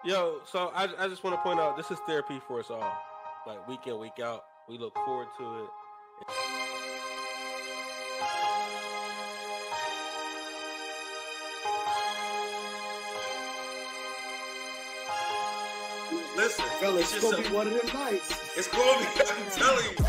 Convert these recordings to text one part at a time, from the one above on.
Yo, so I just want to point out this is therapy for us all. Like week in, week out. We look forward to it. Listen, Fellas, it's gonna be one of them nights. It's gonna be. I'm telling you.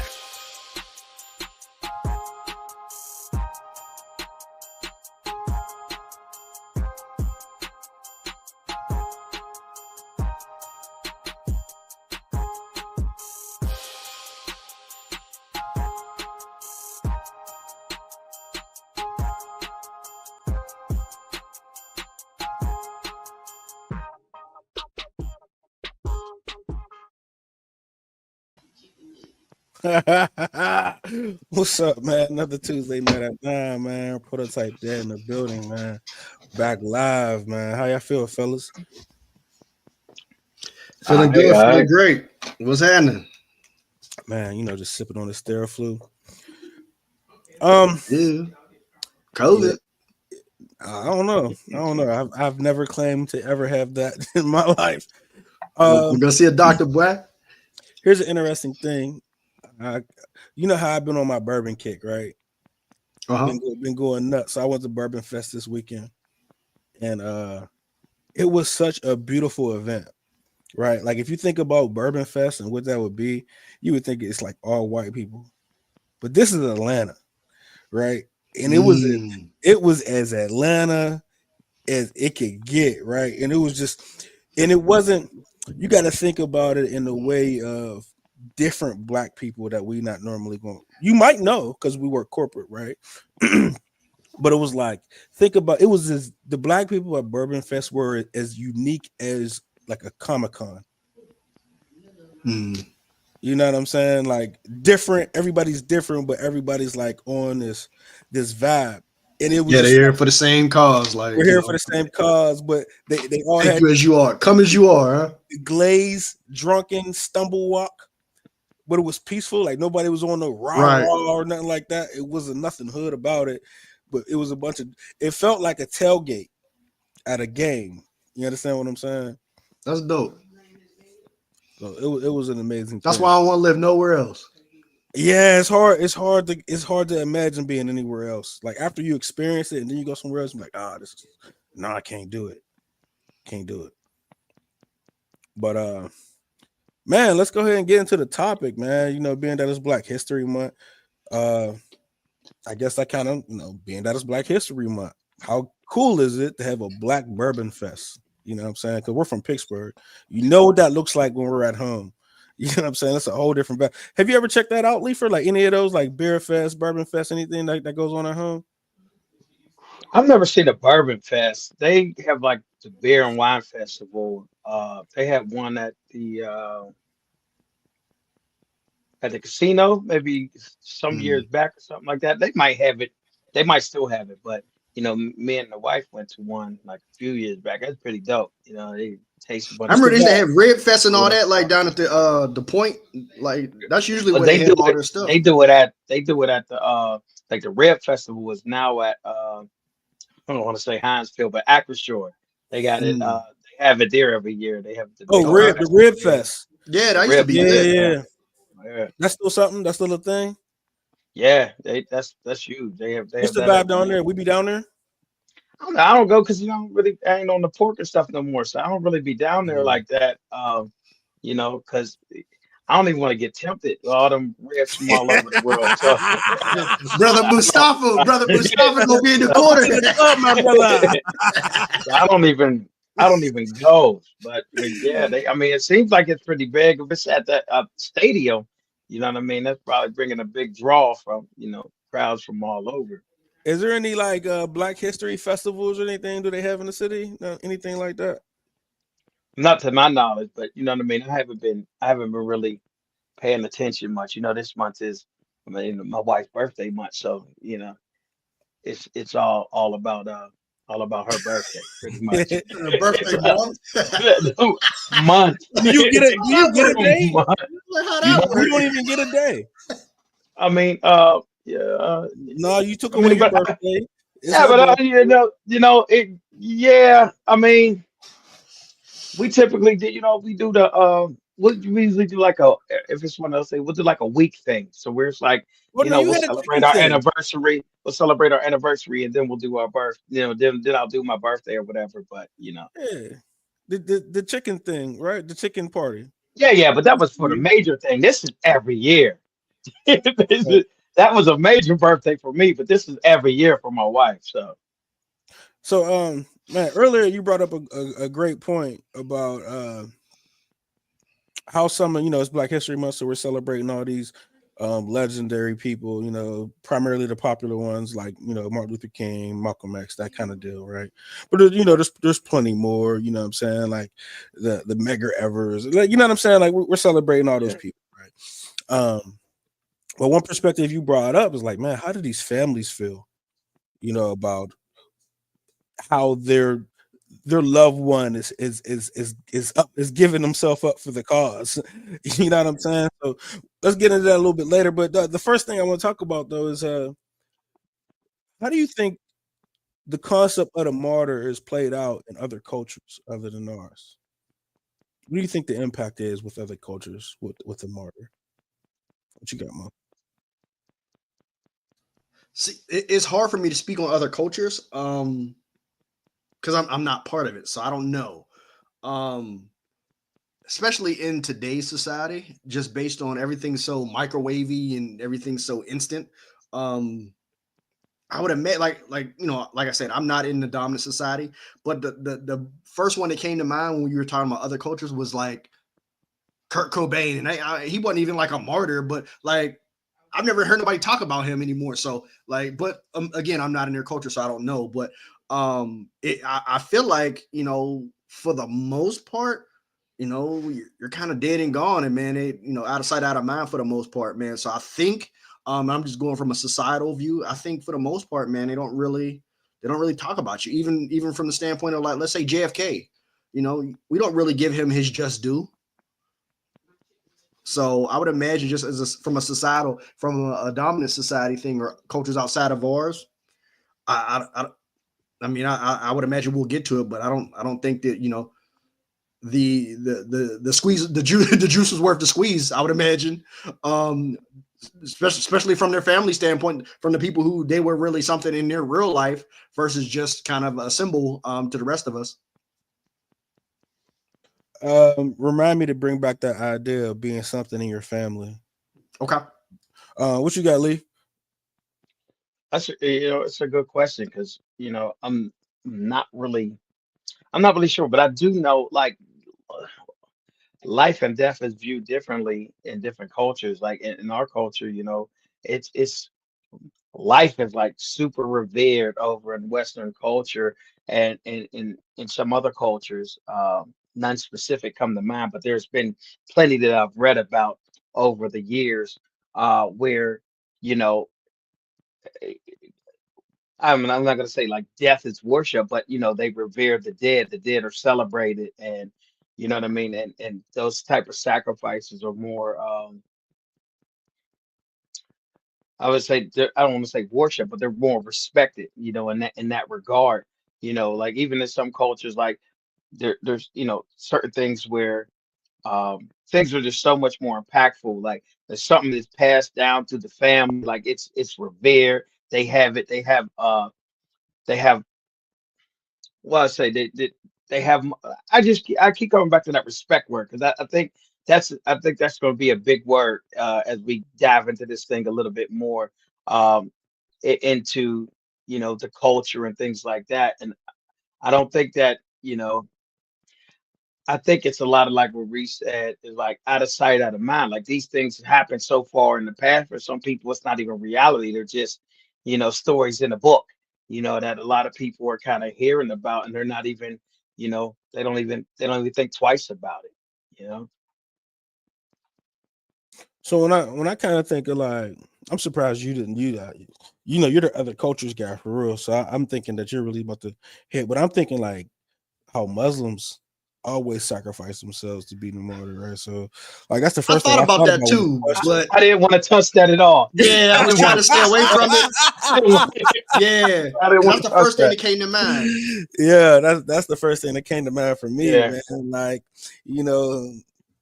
What's up, man? Another Tuesday night at 9, man. Prototype there in the building, man. Back live, man. How y'all feel, fellas? Feeling good, feeling great. What's happening? Man, just sipping on the Theraflu. Yeah. COVID. I don't know. I've never claimed to ever have that in my life. We're gonna see a doctor, boy. Here's an interesting thing. You know how I've been on my bourbon kick, right? Been going nuts. So I went to Bourbon Fest this weekend, and it was such a beautiful event, right? Like if you think about Bourbon Fest and what that would be, you would think it's like all white people, but this is Atlanta, right? And it was as Atlanta as it could get, right? And it wasn't. You got to think about it in the way of different black people that we not normally going. You might know because we work corporate, right? But it was like, think about it was as the black people at Bourbon Fest were as unique as like a Comic-Con. You know what I'm saying? Like different, everybody's different, but everybody's like on this vibe. And it was they're here for the same cause. Like we're here for the same cause, but they all take had you as you are, come as you are, huh? Glaze, drunken, stumble walk. But it was peaceful, like nobody was on the rah or nothing like that. It wasn't nothing hood about it, but it was it felt like a tailgate at a game. You understand what I'm saying? That's dope. So it was an amazing That's thing. why I don't want to live nowhere else. Yeah, it's hard to imagine being anywhere else. Like after you experience it and then you go somewhere else, you're like, I can't do it. Can't do it. But man, let's go ahead and get into the topic, man. Being that it's Black History Month, I guess I kind of, being that it's Black History Month, how cool is it to have a Black Bourbon Fest? You know what I'm saying? Because we're from Pittsburgh. You know what that looks like when we're at home. You know what I'm saying? That's a whole different. Have you ever checked that out, Leifer? Like any of those, like Beer Fest, Bourbon Fest, anything that goes on at home? I've never seen a bourbon fest. They have like the beer and wine festival. They had one at the casino, maybe some years back or something like that. They might have it. They might still have it, but me and the wife went to one like a few years back. That's pretty dope. They taste a bunch. I remember they used to have Red Fest and all that, like down at the Point. Like that's usually where they have all their stuff. They do it at the like the Red Festival is now at I don't want to say Hinesfield, but Acroshore. They got it. They have it there every year. They have the Red Fest. Yeah, that used to be good. Yeah. That's still something. That's still a thing. Yeah, that's huge. What's the vibe down there? We be down there. I don't go because I ain't on the pork and stuff no more, so I don't really be down there like that. Because I don't even want to get tempted. All them ribs from all over the world. So. brother Mustafa gonna be in the corner. My brother. I don't even go. But yeah, it seems like it's pretty big. If it's at the stadium, you know what I mean? That's probably bringing a big draw from crowds from all over. Is there any like Black History festivals or anything? Do they have in the city? Anything like that? Not to my knowledge, but you know what I mean. I haven't been really paying attention much. This month is my wife's birthday month, so it's all about her birthday pretty much. Her birthday month. Do you get a day? You don't even get a day. I mean, yeah. No, you took away your birthday. Yeah, but it. Yeah, I mean, We typically do, we do the we usually do like if it's one of those things, we'll do like a week thing. So where it's like, Well, no, you we'll had a celebrate chicken our thing. anniversary. We'll celebrate our anniversary and then we'll do our birth, then I'll do my birthday or whatever. But Yeah, the chicken thing, right? The chicken party. yeah, but that was for the major thing. This is every year. Right. That was a major birthday for me, but this is every year for my wife. So, man, earlier you brought up a great point about how some, it's Black History Month, so we're celebrating all these legendary people, primarily the popular ones like, Martin Luther King, Malcolm X, that kind of deal, right? But there's plenty more, you know what I'm saying, like the Medgar Evers, like, you know what I'm saying, like we're celebrating all those people, right? But one perspective you brought up is like, man, how do these families feel, about how their loved one is giving himself up for the cause. You know what I'm saying? So let's get into that a little bit later. But the first thing I want to talk about though is how do you think the concept of the martyr is played out in other cultures other than ours? What do you think the impact is with other cultures with the martyr? What you got, Mo? See, it's hard for me to speak on other cultures, because I'm not part of it, so I don't know. Especially in today's society, just based on everything so microwavy and everything so instant. I would admit, like like I said, I'm not in the dominant society, but the first one that came to mind when you were talking about other cultures was like Kurt Cobain, and he wasn't even like a martyr, but like I've never heard nobody talk about him anymore. So like, but again, I'm not in their culture, so I don't know. But I feel like for the most part, you're kind of dead and gone, and man, out of sight, out of mind for the most part, man. So I think I'm just going from a societal view. I think for the most part, man, they don't really talk about you, even from the standpoint of like, let's say JFK. We don't really give him his just due. So I would imagine just from a societal, from a dominant society thing or cultures outside of ours, I mean, I would imagine we'll get to it, but I don't think that the squeeze, the juice was worth the squeeze. I would imagine, especially from their family standpoint, from the people who they were really something in their real life versus just kind of a symbol to the rest of us. Remind me to bring back that idea of being something in your family. Okay. What you got, Lee? That's it's a good question because I'm not really I'm not really sure, but I do know like life and death is viewed differently in different cultures. Like in our culture, it's life is like super revered over in Western culture, and in some other cultures, none specific come to mind, but there's been plenty that I've read about over the years, where you know I'm not gonna say like death is worship, but they revere the dead. The dead are celebrated, and you know what I mean. And those type of sacrifices are more. I would say I don't want to say worship, but they're more respected. In that regard. Like even in some cultures, like there's certain things where things are just so much more impactful. Like there's something that's passed down through the family. Like it's revered. They have it. They have well, I say they have. I keep coming back to that respect word because I think that's going to be a big word as we dive into this thing a little bit more, um, into the culture and things like that. And I don't think that I think it's a lot of like what Reese said is like out of sight, out of mind. Like these things happen so far in the past. For some people, it's not even reality. They're just, stories in a book, that a lot of people are kind of hearing about and they're not even, they don't even think twice about it. So when I kind of think of like, I'm surprised you didn't do that. You're the other cultures guy for real. So I'm thinking that you're really about to hit, but I'm thinking like how Muslims always sacrifice themselves to be the martyr, right? So, like that's the I first thing thought I about thought that about too, but I didn't want to touch that at all. yeah, I was trying to stay away from it. Yeah, I didn't want that's to the touch first thing that. that came to mind. Yeah, that's the first thing that came to mind for me, Yeah. man. Like, you know,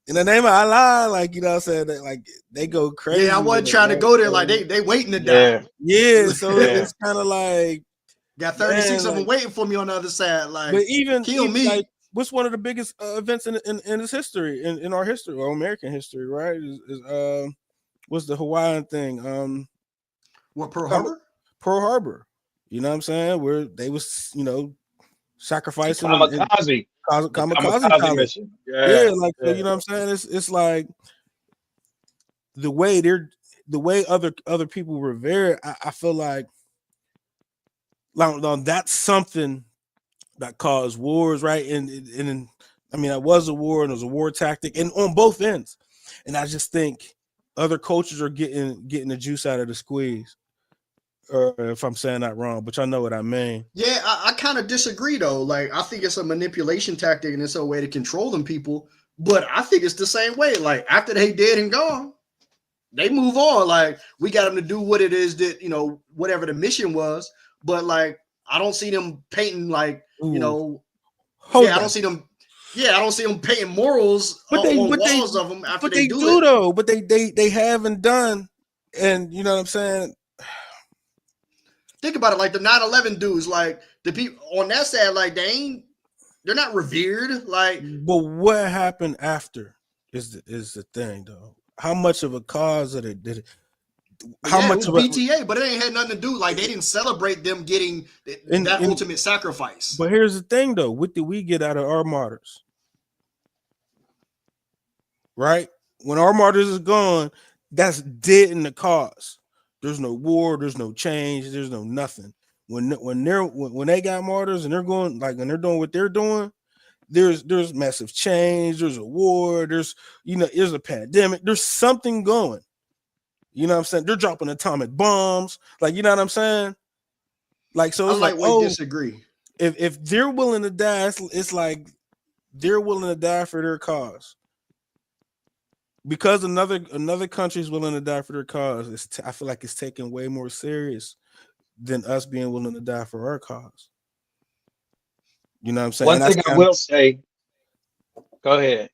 in the name of Allah, like, you know what I'm saying, that, like they go crazy. Yeah, I wasn't with it, trying to right? go there. So, Like they waiting to Yeah. die. yeah, so Yeah. it's kind of like, Got 36 man, of them like, waiting for me on the other side. but Like, even kill me. like, what's one of the biggest events in this history, in our history, or American history, right? Is what's the Hawaiian thing? What, Pearl Harbor? Pearl Harbor. You know what I'm saying? Where they was, you know, sacrificing and Kamikaze. The kamikaze kamikaze pilot. mission. Yeah, Yeah. like so, Yeah. you know what I'm saying? It's like the way other people revere. I feel like that's something that caused wars, right? And I mean, that was a war and it was a war tactic, and on both ends. And I just think other cultures are getting the juice out of the squeeze. Or if I'm saying that wrong, but y'all know what I mean. Yeah, I kind of disagree though. Like, I think it's a manipulation tactic and it's a way to control them people. But I think it's the same way. Like, after they dead and gone, they move on. Like, we got them to do what it is that, you know, whatever the mission was. But like, I don't see them painting like, you know, Hold I don't see them. Yeah, I don't see them painting morals on walls of them after they do it. Though. But they haven't done, and you know what I'm saying. Think about it, like the 9/11 dudes, like the people on that side, like they're not revered. Like, but what happened after is the thing, though. How much of a cause did it? How much of BTA? But it ain't had nothing to do. Like, they didn't celebrate them getting that ultimate sacrifice. But here's the thing, though. What did we get out of our martyrs? Right? When our martyrs is gone, that's dead in the cause. There's no war, there's no change, there's no nothing. When they got martyrs and they're going, like, and they're doing what they're doing, there's massive change, there's a war, there's a pandemic, there's something going. You know what I'm saying? They're dropping atomic bombs, like, you know what I'm saying? Like, so it's I disagree. If they're willing to die, it's like they're willing to die for their cause. Because another country is willing to die for their cause, I feel like it's taken way more serious than us being willing to die for our cause. You know what I'm saying? One thing I will say. Go ahead.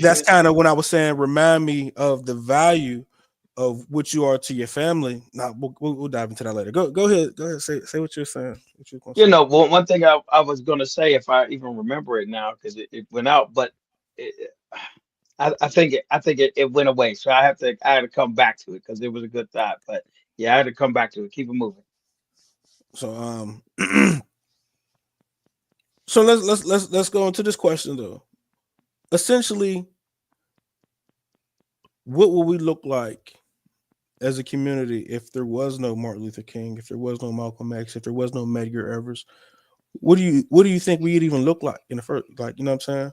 That's kind of when I was saying, remind me of the value of what you are to your family. Now we'll dive into that later. Go ahead. Say what you're saying. One thing I was gonna say, if I even remember it now, because it went out, but I think it went away. So I had to come back to it because it was a good thought. But yeah, I had to come back to it. Keep it moving. So so let's go into this question though. Essentially, what will we look like as a community if there was no Martin Luther King, if there was no Malcolm X, if there was no Medgar Evers? What do you think we'd even look like in the first, like, you know what I'm saying?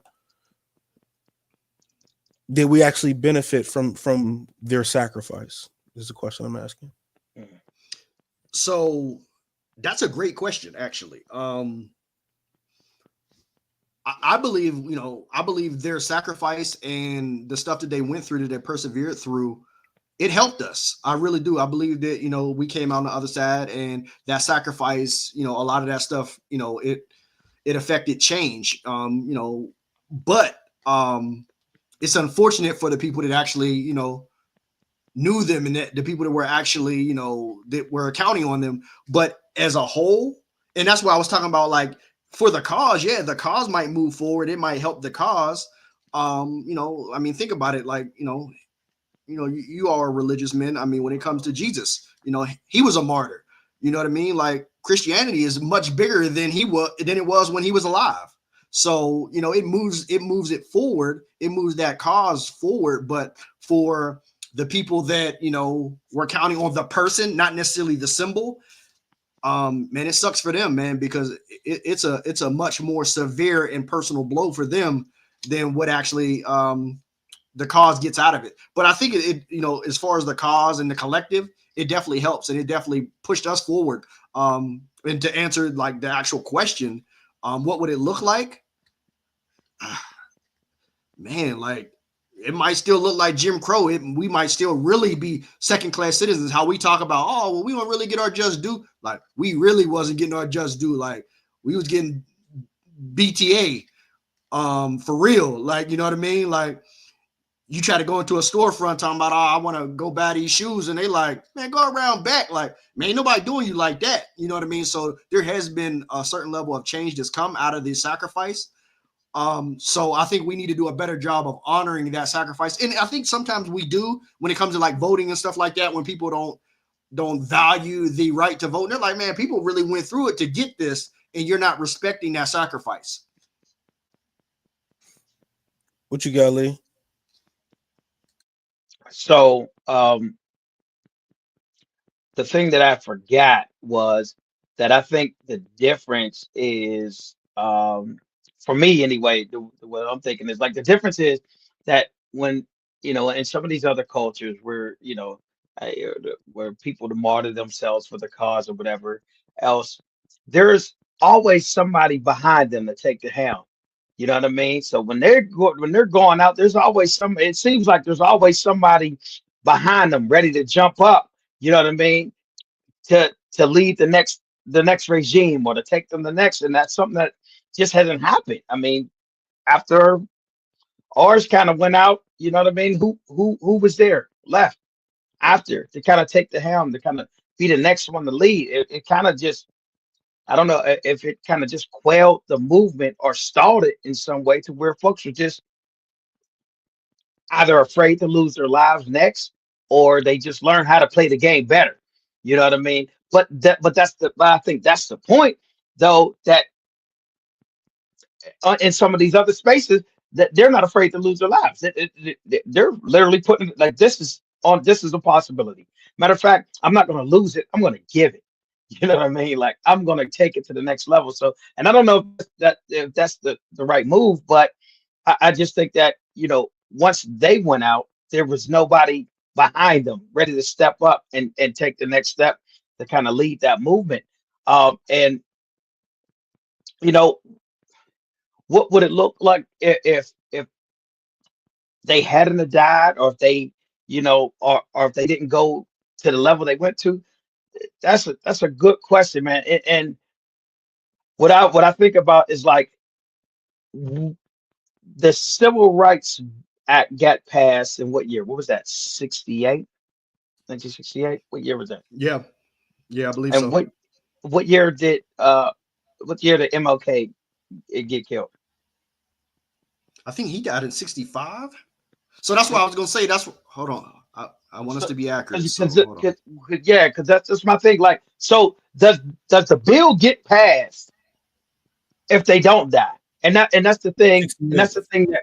Did we actually benefit from their sacrifice? Is the question I'm asking. So that's a great question, actually. I believe their sacrifice and the stuff that they went through, that they persevered through, it helped us. I really do. I believe that, we came out on the other side, and that sacrifice, a lot of that stuff, it affected change. But it's unfortunate for the people that actually, knew them, and that the people that were actually, that were counting on them. But as a whole, and that's why I was talking about, like, for the cause, the cause might move forward. It might help the cause. I mean, think about it. Like, you are religious men. I mean, when it comes to Jesus, he was a martyr. You know what I mean? Like, Christianity is much bigger than it was when he was alive. So, it moves it forward. It moves that cause forward. But for the people that, were counting on the person, not necessarily the symbol, man, it sucks for them, man, because it's a much more severe and personal blow for them than what actually the cause gets out of it. But I think it as far as the cause and the collective, it definitely helps, and it definitely pushed us forward. And to answer, like, the actual question, what would it look like? man, like it might still look like Jim Crow. We might still really be second-class citizens. How we talk about, oh, well, we don't really get our just due. Like we really wasn't getting our just due. Like we was getting BTA for real. Like, you know what I mean? Like you try to go into a storefront talking about, oh, I want to go buy these shoes. And they like, man, go around back. Like, man, ain't nobody doing you like that. You know what I mean? So there has been a certain level of change that's come out of this sacrifice. So I think we need to do a better job of honoring that sacrifice. And I think sometimes we do when it comes to like voting and stuff like that, when people don't value the right to vote. And they're like, man, people really went through it to get this, and you're not respecting that sacrifice. What you got, Lee? So the thing that I forgot was that I think the difference is, for me anyway, what I'm thinking is like the difference is that when, in some of these other cultures where, where people to martyr themselves for the cause or whatever else, there's always somebody behind them to take the helm. You know what I mean? So when they're going out, there's always it seems like there's always somebody behind them ready to jump up. You know what I mean? To lead the next regime or to take them the next. And that's something that just hasn't happened. I mean, after ours kind of went out, you know what I mean? Who was there left after to kind of take the helm, to kind of be the next one to lead? It kind of just, I don't know if it kind of just quelled the movement or stalled it in some way to where folks were just either afraid to lose their lives next, or they just learn how to play the game better. You know what I mean? But I think that's the point, though, that in some of these other spaces that they're not afraid to lose their lives. They're literally putting like this is a possibility. Matter of fact, I'm not going to lose it. I'm going to give it. You know what I mean? Like I'm going to take it to the next level. So, and I don't know if that's the right move, but I just think that, once they went out, there was nobody behind them ready to step up and take the next step to kind of lead that movement. And what would it look like if they hadn't have died, or if they, or if they didn't go to the level they went to? That's a good question, man. And what I think about is like the Civil Rights Act got passed in what year? What was that? 68? 1968? What year was that? Yeah, I believe and so. What year did MLK get killed? I think he died in 65. So that's what I was gonna say. Hold on. I want us to be accurate. Yeah, because that's my thing. Like, so does the bill get passed if they don't die? And that's the thing. And that's the thing that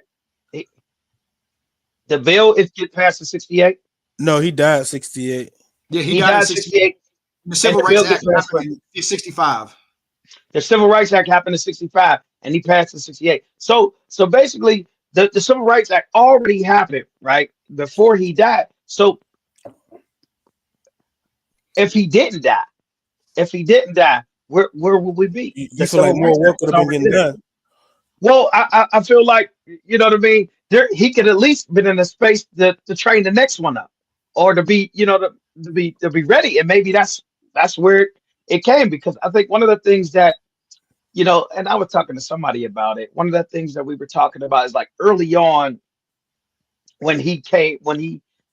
the bill is get passed in 68. No, he died 68. Yeah, he died in 68. The Civil Rights Act happened in 65. The Civil Rights Act happened in 65, and he passed in 68. So basically, the Civil Rights Act already happened, right, before he died. So if he didn't die, where would we be? You feel like more work would have been getting done? Well, I feel like, you know what I mean? He could at least been in a space to train the next one up, or to be, to be ready. And maybe that's where it came, because I think one of the things that, and I was talking to somebody about it. One of the things that we were talking about is like early on when he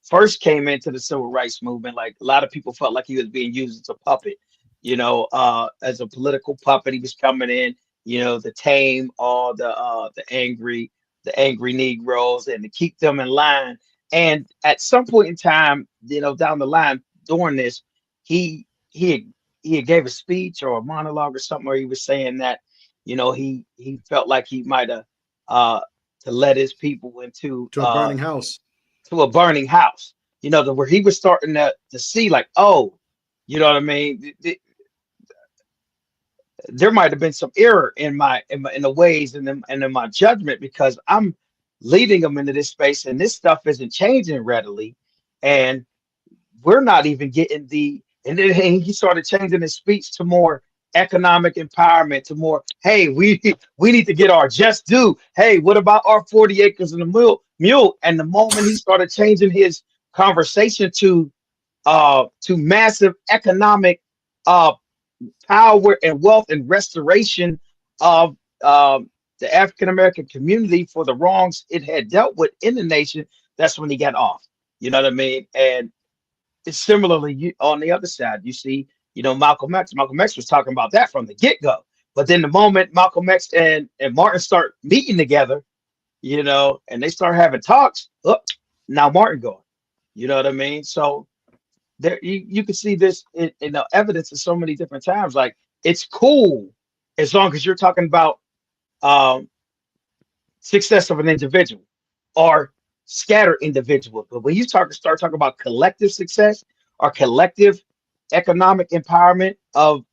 first came into the civil rights movement, like a lot of people felt like he was being used as a puppet, as a political puppet. He was coming in, to tame all the angry Negroes and to keep them in line. And at some point in time, down the line during this, he gave a speech or a monologue or something where he was saying that, he felt like he might have to let his people into a burning house. To a burning house, where he was starting to see like, oh, you know what I mean? There might have been some error in the ways and in my judgment, because I'm leading them into this space and this stuff isn't changing readily, and we're not even getting and then he started changing his speech to more economic empowerment to more, hey, we need to get our just due. Hey, what about our 40 acres and a mule? And the moment he started changing his conversation to massive economic uh power and wealth and restoration of the African American community for the wrongs it had dealt with in the nation, that's when he got off. You know what I mean? And it's similarly on the other side, you see, Malcolm X. Malcolm X was talking about that from the get-go. But then the moment Malcolm X and Martin start meeting together, and they start having talks, now Martin going. You know what I mean? So there you can see this in the evidence in so many different times. Like, it's cool as long as you're talking about um, success of an individual or scattered individuals. But when you start talking about collective success or collective economic empowerment of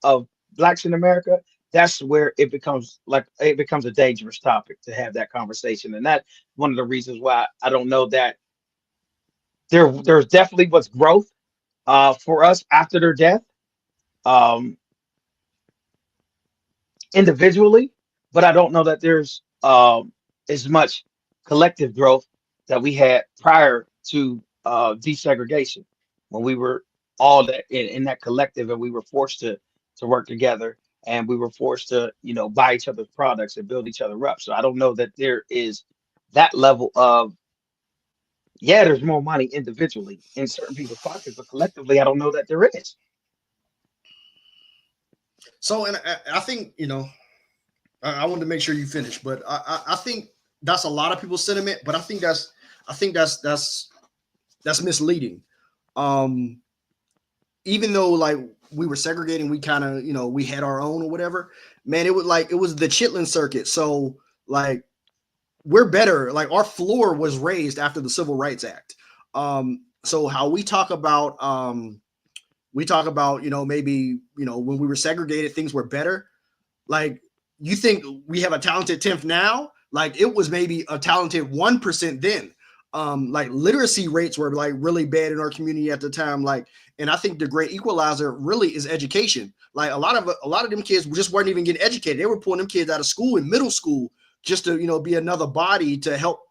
blacks in America, that's where it becomes a dangerous topic to have that conversation. And that's one of the reasons why I don't know that there's definitely was growth for us after their death. Um, Individually, but I don't know that there's as much collective growth that we had prior to desegregation, when we were all that in that collective, and we were forced to work together, and we were forced to buy each other's products and build each other up. So I don't know that there is that level of, yeah, there's more money individually in certain people's pockets, but collectively I don't know that there is. So, and I think, I wanted to make sure you finish, but I think that's a lot of people's sentiment, but I think that's misleading. Even though, like, we were segregating, we kind of, we had our own or whatever, man, it was the Chitlin circuit. So, like, we're better. Like, our floor was raised after the Civil Rights Act. So how we talk about, maybe, when we were segregated, things were better. Like, you think we have a talented 10th now? Like, it was maybe a talented 1% then. Like, literacy rates were like really bad in our community at the time. Like, and I think the great equalizer really is education. Like, a lot of them kids just weren't even getting educated. They were pulling them kids out of school in middle school just to, be another body to help,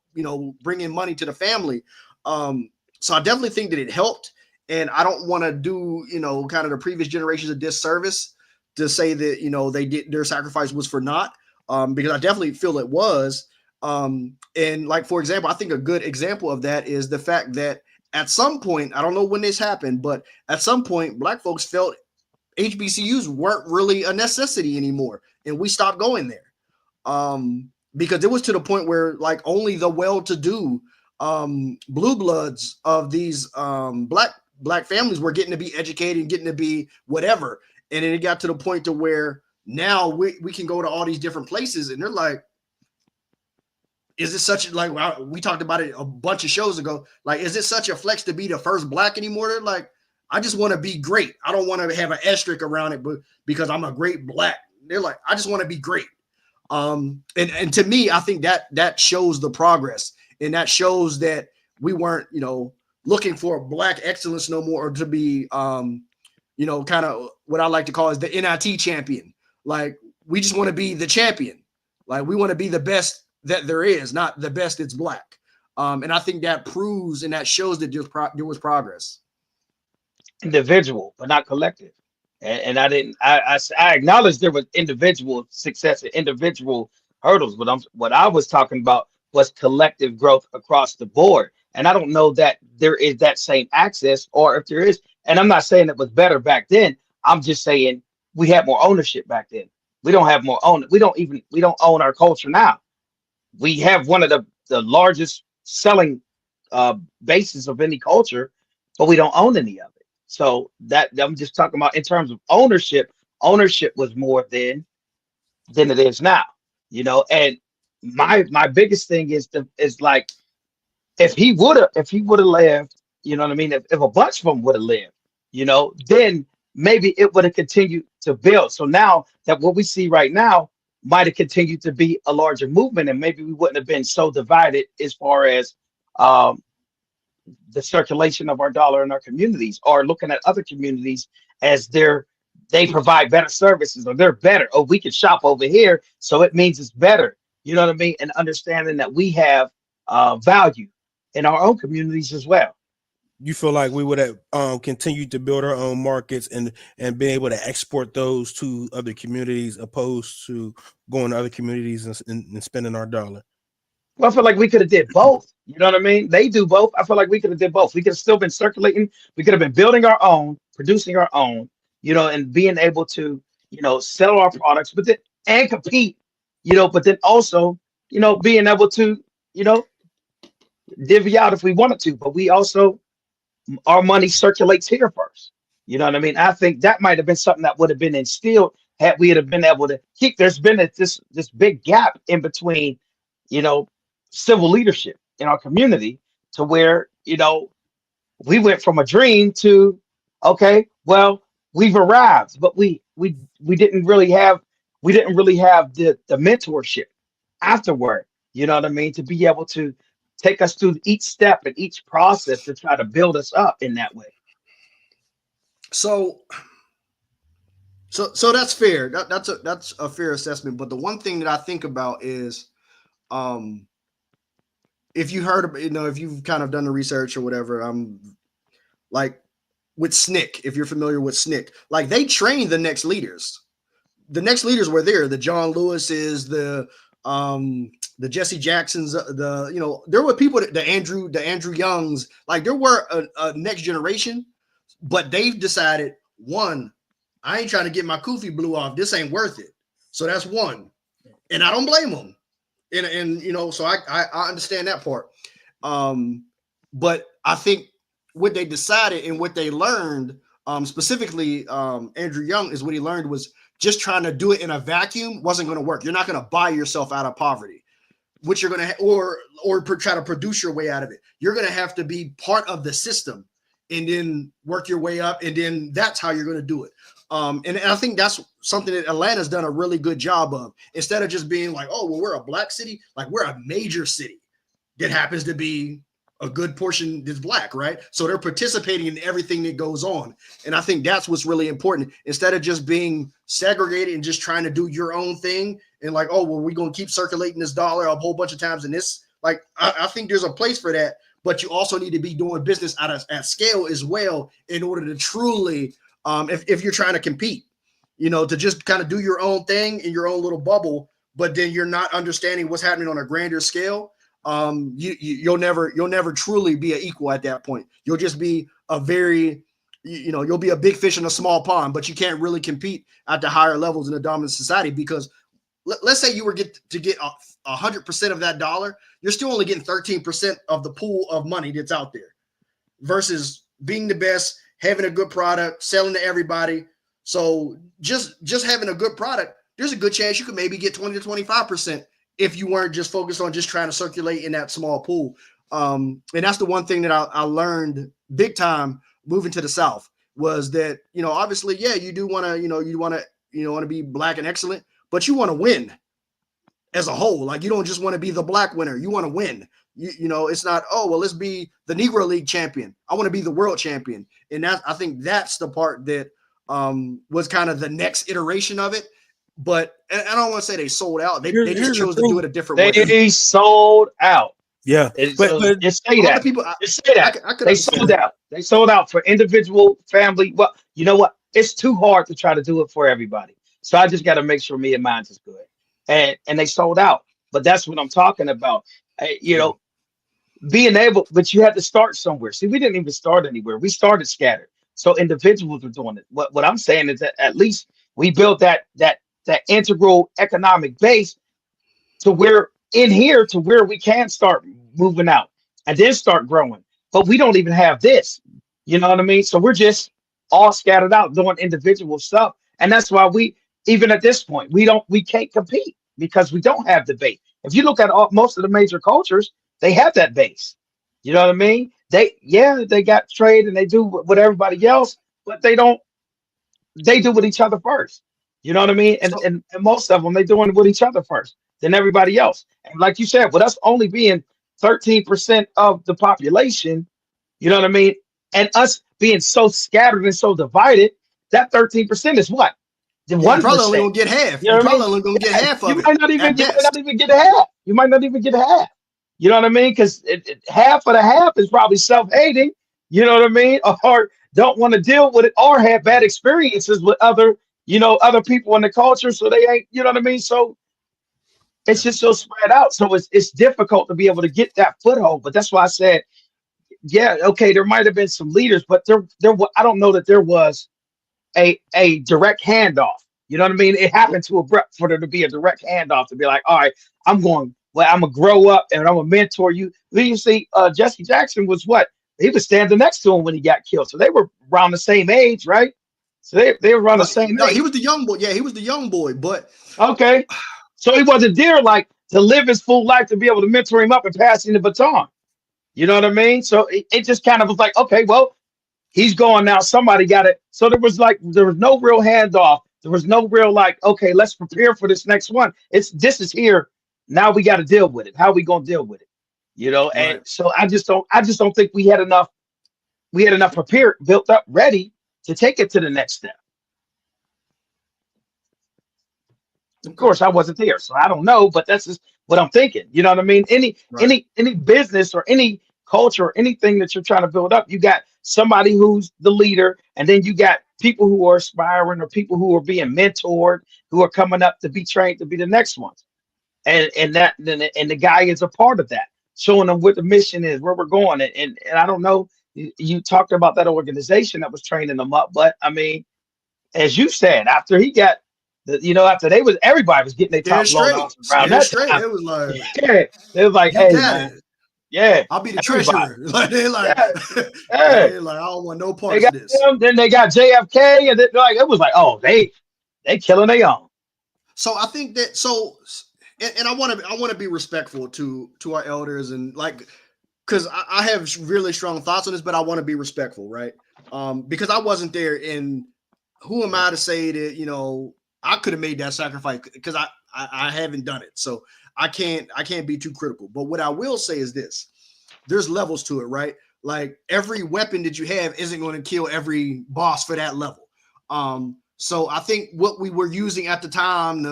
bring in money to the family. So I definitely think that it helped. And I don't want to do, kind of the previous generations a disservice to say that, they did, their sacrifice was for naught, because I definitely feel it was. And, like, for example, I think a good example of that is the fact that at some point, I don't know when this happened, but at some point, Black folks felt HBCUs weren't really a necessity anymore, and we stopped going there. Because it was to the point where, like, only the well-to-do blue bloods of these black families were getting to be educated and getting to be whatever. And then it got to the point to where now we can go to all these different places, and they're like, is it such, like, we talked about it a bunch of shows ago, like, is it such a flex to be the first Black anymore? They're like, I just want to be great. I don't want to have an asterisk around it, but because I'm a great Black. They're like, I just want to be great. And to me, I think that shows the progress, and that shows that we weren't, looking for Black excellence no more, or to be, kind of what I like to call is the NIT champion. Like, we just want to be the champion. Like, we want to be the best that there is, not the best it's Black. And I think that proves and that shows that there was progress. Individual, but not collective. And I acknowledge there was individual success and individual hurdles, but what I was talking about was collective growth across the board. And I don't know that there is that same access, or if there is, and I'm not saying it was better back then. I'm just saying we had more ownership back then. We don't have more own. We don't own our culture now. We have one of the largest selling bases of any culture, but we don't own any of it. So that I'm just talking about in terms of ownership. Ownership was more then than it is now, And my biggest thing is like, if he would have lived, you know what I mean? If a bunch of them would have lived, then maybe it would have continued to build. So now that what we see right now might have continued to be a larger movement, and maybe we wouldn't have been so divided as far as the circulation of our dollar in our communities, or looking at other communities as their they provide better services, or they're better, or we can shop over here, so it means it's better. You know what I mean? And understanding that we have value in our own communities as well. You feel like we would have continued to build our own markets and being able to export those to other communities, opposed to going to other communities and spending our dollar? Well, I feel like we could have did both. You know what I mean? They do both. I feel like we could have did both. We could have still been circulating. We could have been building our own, producing our own, and being able to, sell our products, but then and compete, but then also, being able to, divvy out if we wanted to, but we also, our money circulates here first. You know what I mean? I think that might have been something that would have been instilled had we have been able to keep. There's been this big gap in between, you know, civil leadership in our community, to where, we went from a dream to, okay, well, we've arrived, but we didn't really have the mentorship afterward. You know what I mean? To be able to take us through each step and each process to try to build us up in that way. So that's fair. That's a fair assessment. But the one thing that I think about is, if you heard, if you've kind of done the research or whatever, like with SNCC, if you're familiar with SNCC, like they trained the next leaders. The next leaders were there. The John Lewis's, the Jesse Jacksons, there were people that the Andrew Youngs, like there were a next generation, but they've decided, one, I ain't trying to get my kufi blew off. This ain't worth it. So that's one. And I don't blame them. And so I understand that part. But I think what they decided and what they learned, specifically Andrew Young, is what he learned was just trying to do it in a vacuum wasn't going to work. You're not going to buy yourself out of poverty, which you're going to or try to produce your way out of it. You're going to have to be part of the system and then work your way up. And then that's how you're going to do it. And I think that's something that Atlanta's done a really good job of. Instead of just being like, oh, well, we're a black city, like we're a major city that happens to be a good portion that's black, right? So they're participating in everything that goes on. And I think that's what's really important. Instead of just being segregated and just trying to do your own thing and like, oh, well, we're going to keep circulating this dollar a whole bunch of times in this. Like, I think there's a place for that, but you also need to be doing business at scale as well in order to truly, if you're trying to compete, to just kind of do your own thing in your own little bubble, but then you're not understanding what's happening on a grander scale. You'll never truly be an equal at that point. You'll just be a very, you'll be a big fish in a small pond, but you can't really compete at the higher levels in a dominant society, because let's say you were get 100% of that dollar, you're still only getting 13% of the pool of money that's out there, versus being the best, having a good product, selling to everybody. So just having a good product, there's a good chance you could maybe get 20 to 25% if you weren't just focused on just trying to circulate in that small pool. And that's the one thing that I learned big time moving to the South, was that, obviously, yeah, you do want to, you want to be black and excellent, but you want to win as a whole. Like, you don't just want to be the black winner. You want to win. It's not, oh, well, let's be the Negro League champion. I want to be the world champion. And I think that's the part that was kind of the next iteration of it. But I don't want to say they sold out. They just chose to do it a different way. They sold out. Yeah, but just say that. Just say that. They sold out. They sold out for individual, family. Well, you know what? It's too hard to try to do it for everybody. So I just got to make sure me and mine is good. And they sold out. But that's what I'm talking about. Being able, but you had to start somewhere. See, we didn't even start anywhere. We started scattered. So individuals were doing it. What I'm saying is that at least we built that integral economic base to where we can start moving out and then start growing. But we don't even have this. You know what I mean? So we're just all scattered out doing individual stuff. And that's why even at this point, we can't compete, because we don't have the base. If you look at most of the major cultures, they have that base. You know what I mean? They got trade and they do with everybody else, but they do with each other first. You know what I mean? And most of them, they doing it with each other first, then everybody else. And like you said, with us only being 13% of the population, you know what I mean? And us being so scattered and so divided, that 13% is what? The Yeah, you probably 1%. only gonna get half. You know You what I probably mean? only gonna get half of You it might not even at best. get half. You might not even get half. You know what I mean? Because half of the half is probably self-hating. You know what I mean? Or don't want to deal with it, or have bad experiences with other, other people in the culture. So they ain't, you know what I mean? So it's just so spread out. So it's difficult to be able to get that foothold. But that's why I said, yeah, okay, there might have been some leaders, but I don't know that there was a direct handoff. You know what I mean? It happened to abrupt for there to be a direct handoff to be like, all right, I'm gonna grow up and I'm gonna mentor you. Then you see, Jesse Jackson was what? He was standing next to him when he got killed. So they were around the same age, right? So they were around the same No, age. he was the young boy. Yeah, he was the young boy. But okay, so he wasn't there like to live his full life to be able to mentor him up and pass him the baton. You know what I mean? So it just kind of was like, okay, well, he's gone now. Somebody got it. So there was no real handoff. There was no real like, okay, let's prepare for this next one. This is here. Now we got to deal with it. How are we gonna deal with it? And right. so I just don't think we had enough prepared, built up, ready to take it to the next step. Of course, I wasn't there, so I don't know, but that's just what I'm thinking. You know what I mean? Any business or any culture or anything that you're trying to build up, you got somebody who's the leader, and then you got people who are aspiring or people who are being mentored, who are coming up to be trained to be the next ones. And the guy is a part of that, showing them what the mission is, where we're going. And I don't know, you talked about that organization that was training them up, but I mean, as you said, after he got after everybody was getting their top blown off around that time. It was like, yeah, they was like, you hey got man, it. yeah, I'll be the everybody. treasurer. Like they like, yeah. they like, I don't want no They parts got of this. him, then they got JFK, and it was like, oh, they killing their own. So I think that and I want to be respectful to our elders, and like, because I have really strong thoughts on this, but I want to be respectful, right? Because I wasn't there, and who am I to say that I could have made that sacrifice, because I haven't done it, so I can't be too critical. But what I will say is this: there's levels to it, right? Like every weapon that you have isn't going to kill every boss for that level. So I think what we were using at the time,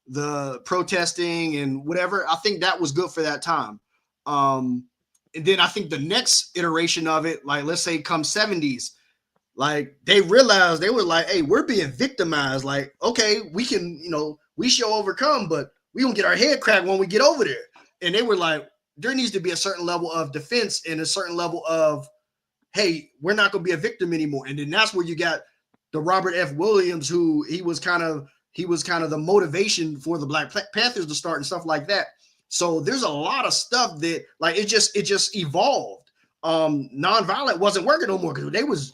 the protesting and whatever, I think that was good for that time. And then I think the next iteration of it, like let's say come 70s, like they realized, they were like, hey, we're being victimized. Like, okay, we can, we shall overcome, but we gonna get our head cracked when we get over there. And they were like, there needs to be a certain level of defense and a certain level of, hey, we're not gonna be a victim anymore. And then that's where you got the Robert F. Williams, who he was kind of the motivation for the Black Panthers to start and stuff like that. So there's a lot of stuff that like it just evolved. Nonviolent wasn't working no more because they was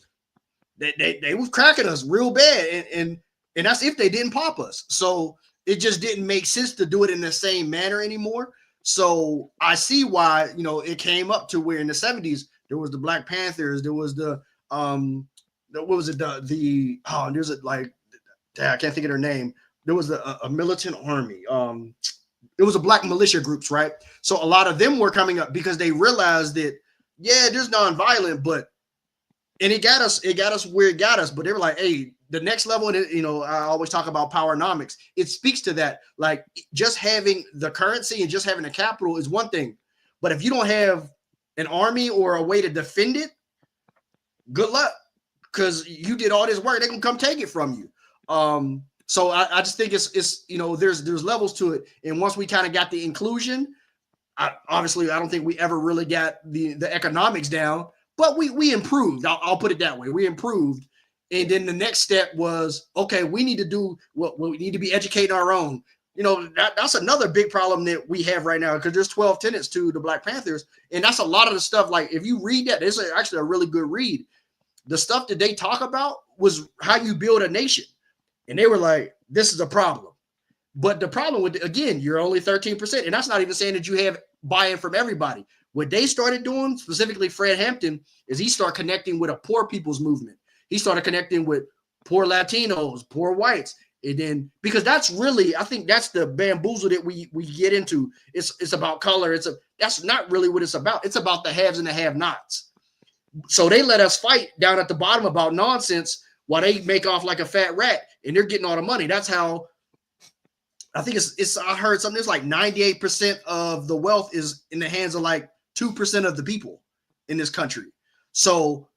cracking us real bad, and that's if they didn't pop us. So it just didn't make sense to do it in the same manner anymore. So I see why it came up to where in the 70s there was the Black Panthers, there was the what was it? There's I can't think of their name. There was a militant army. It was a black militia groups, right? So a lot of them were coming up because they realized that, yeah, there's nonviolent, and it got us where it got us. But they were like, hey, the next level, I always talk about powernomics. It speaks to that. Like just having the currency and just having the capital is one thing. But if you don't have an army or a way to defend it, good luck. Because you did all this work, they can come take it from you. So I just think it's there's levels to it. And once we kind of got the inclusion, obviously I don't think we ever really got the economics down, but we improved. I'll put it that way. We improved. And then the next step was, okay, we need to do what we need to be educating our own. That's another big problem that we have right now, because there's 12 tenets to the Black Panthers. And that's a lot of the stuff. Like if you read that, it's actually a really good read. The stuff that they talk about was how you build a nation. And they were like, this is a problem. But the problem with, again, you're only 13%. And that's not even saying that you have buy-in from everybody. What they started doing, specifically Fred Hampton, is he started connecting with a poor people's movement. He started connecting with poor Latinos, poor whites. And then, because that's really, I think that's the bamboozle that we get into. It's about color. That's not really what it's about. It's about the haves and the have-nots. So they let us fight down at the bottom about nonsense while they make off like a fat rat and they're getting all the money. That's how I think it's I heard something. It's like 98% of the wealth is in the hands of like 2% of the people in this country. So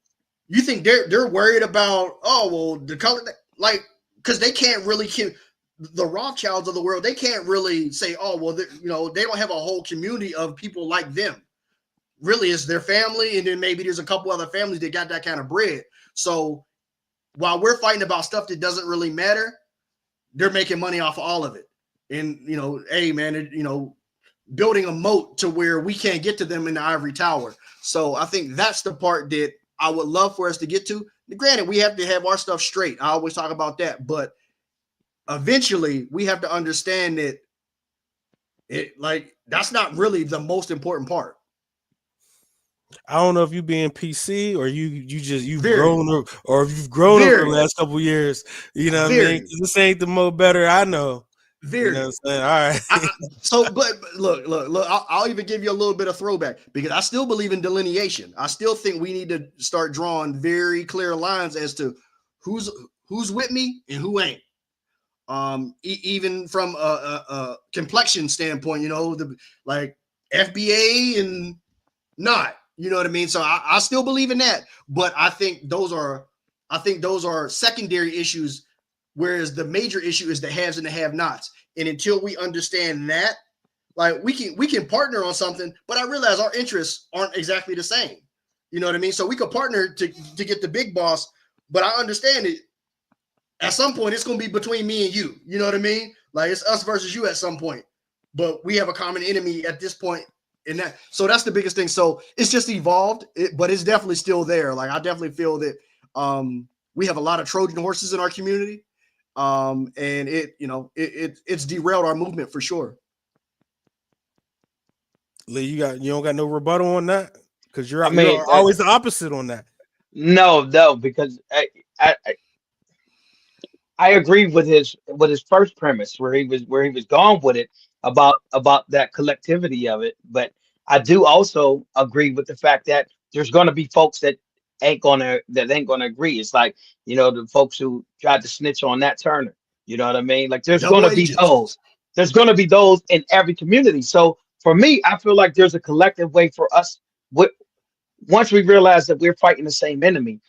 you think they're worried about, oh, well, the color, like, because they can't really the Rothschilds of the world, they can't really say, oh, well, they don't have a whole community of people like them. Really, it's their family, and then maybe there's a couple other families that got that kind of bread. So while we're fighting about stuff that doesn't really matter, they're making money off of all of it. And, hey, man, building a moat to where we can't get to them in the ivory tower. So I think that's the part that I would love for us to get to. Granted, we have to have our stuff straight. I always talk about that. But eventually, we have to understand that that's not really the most important part. I don't know if you being PC or you've grown or if you've grown over the last couple of years. You know what I mean? This ain't the more better I know. You know what I'm saying? All right. But look, I'll even give you a little bit of throwback because I still believe in delineation. I still think we need to start drawing very clear lines as to who's with me and who ain't. Even from a complexion standpoint, like FBA and not. You know what I mean? So I still believe in that, but I think those are secondary issues, whereas the major issue is the haves and the have-nots. And until we understand that, like we can partner on something, but I realize our interests aren't exactly the same. You know what I mean? So we could partner to get the big boss, but I understand it. At some point, it's going to be between me and you. You know what I mean? Like it's us versus you at some point, but we have a common enemy at this point. So that's the biggest thing. So it's just evolved, but it's definitely still there. Like I definitely feel that we have a lot of Trojan horses in our community, and it's derailed our movement for sure. Lee, you don't got no rebuttal on that because you're always the opposite on that. No, because I agree with his first premise where he was going with it about that collectivity of it, but I do also agree with the fact that there's going to be folks that ain't gonna agree. It's like the folks who tried to snitch on Nat Turner. You know what I mean? Like there's going to be those. There's going to be those in every community. So for me, I feel like there's a collective way for us. Once we realize that we're fighting the same enemy,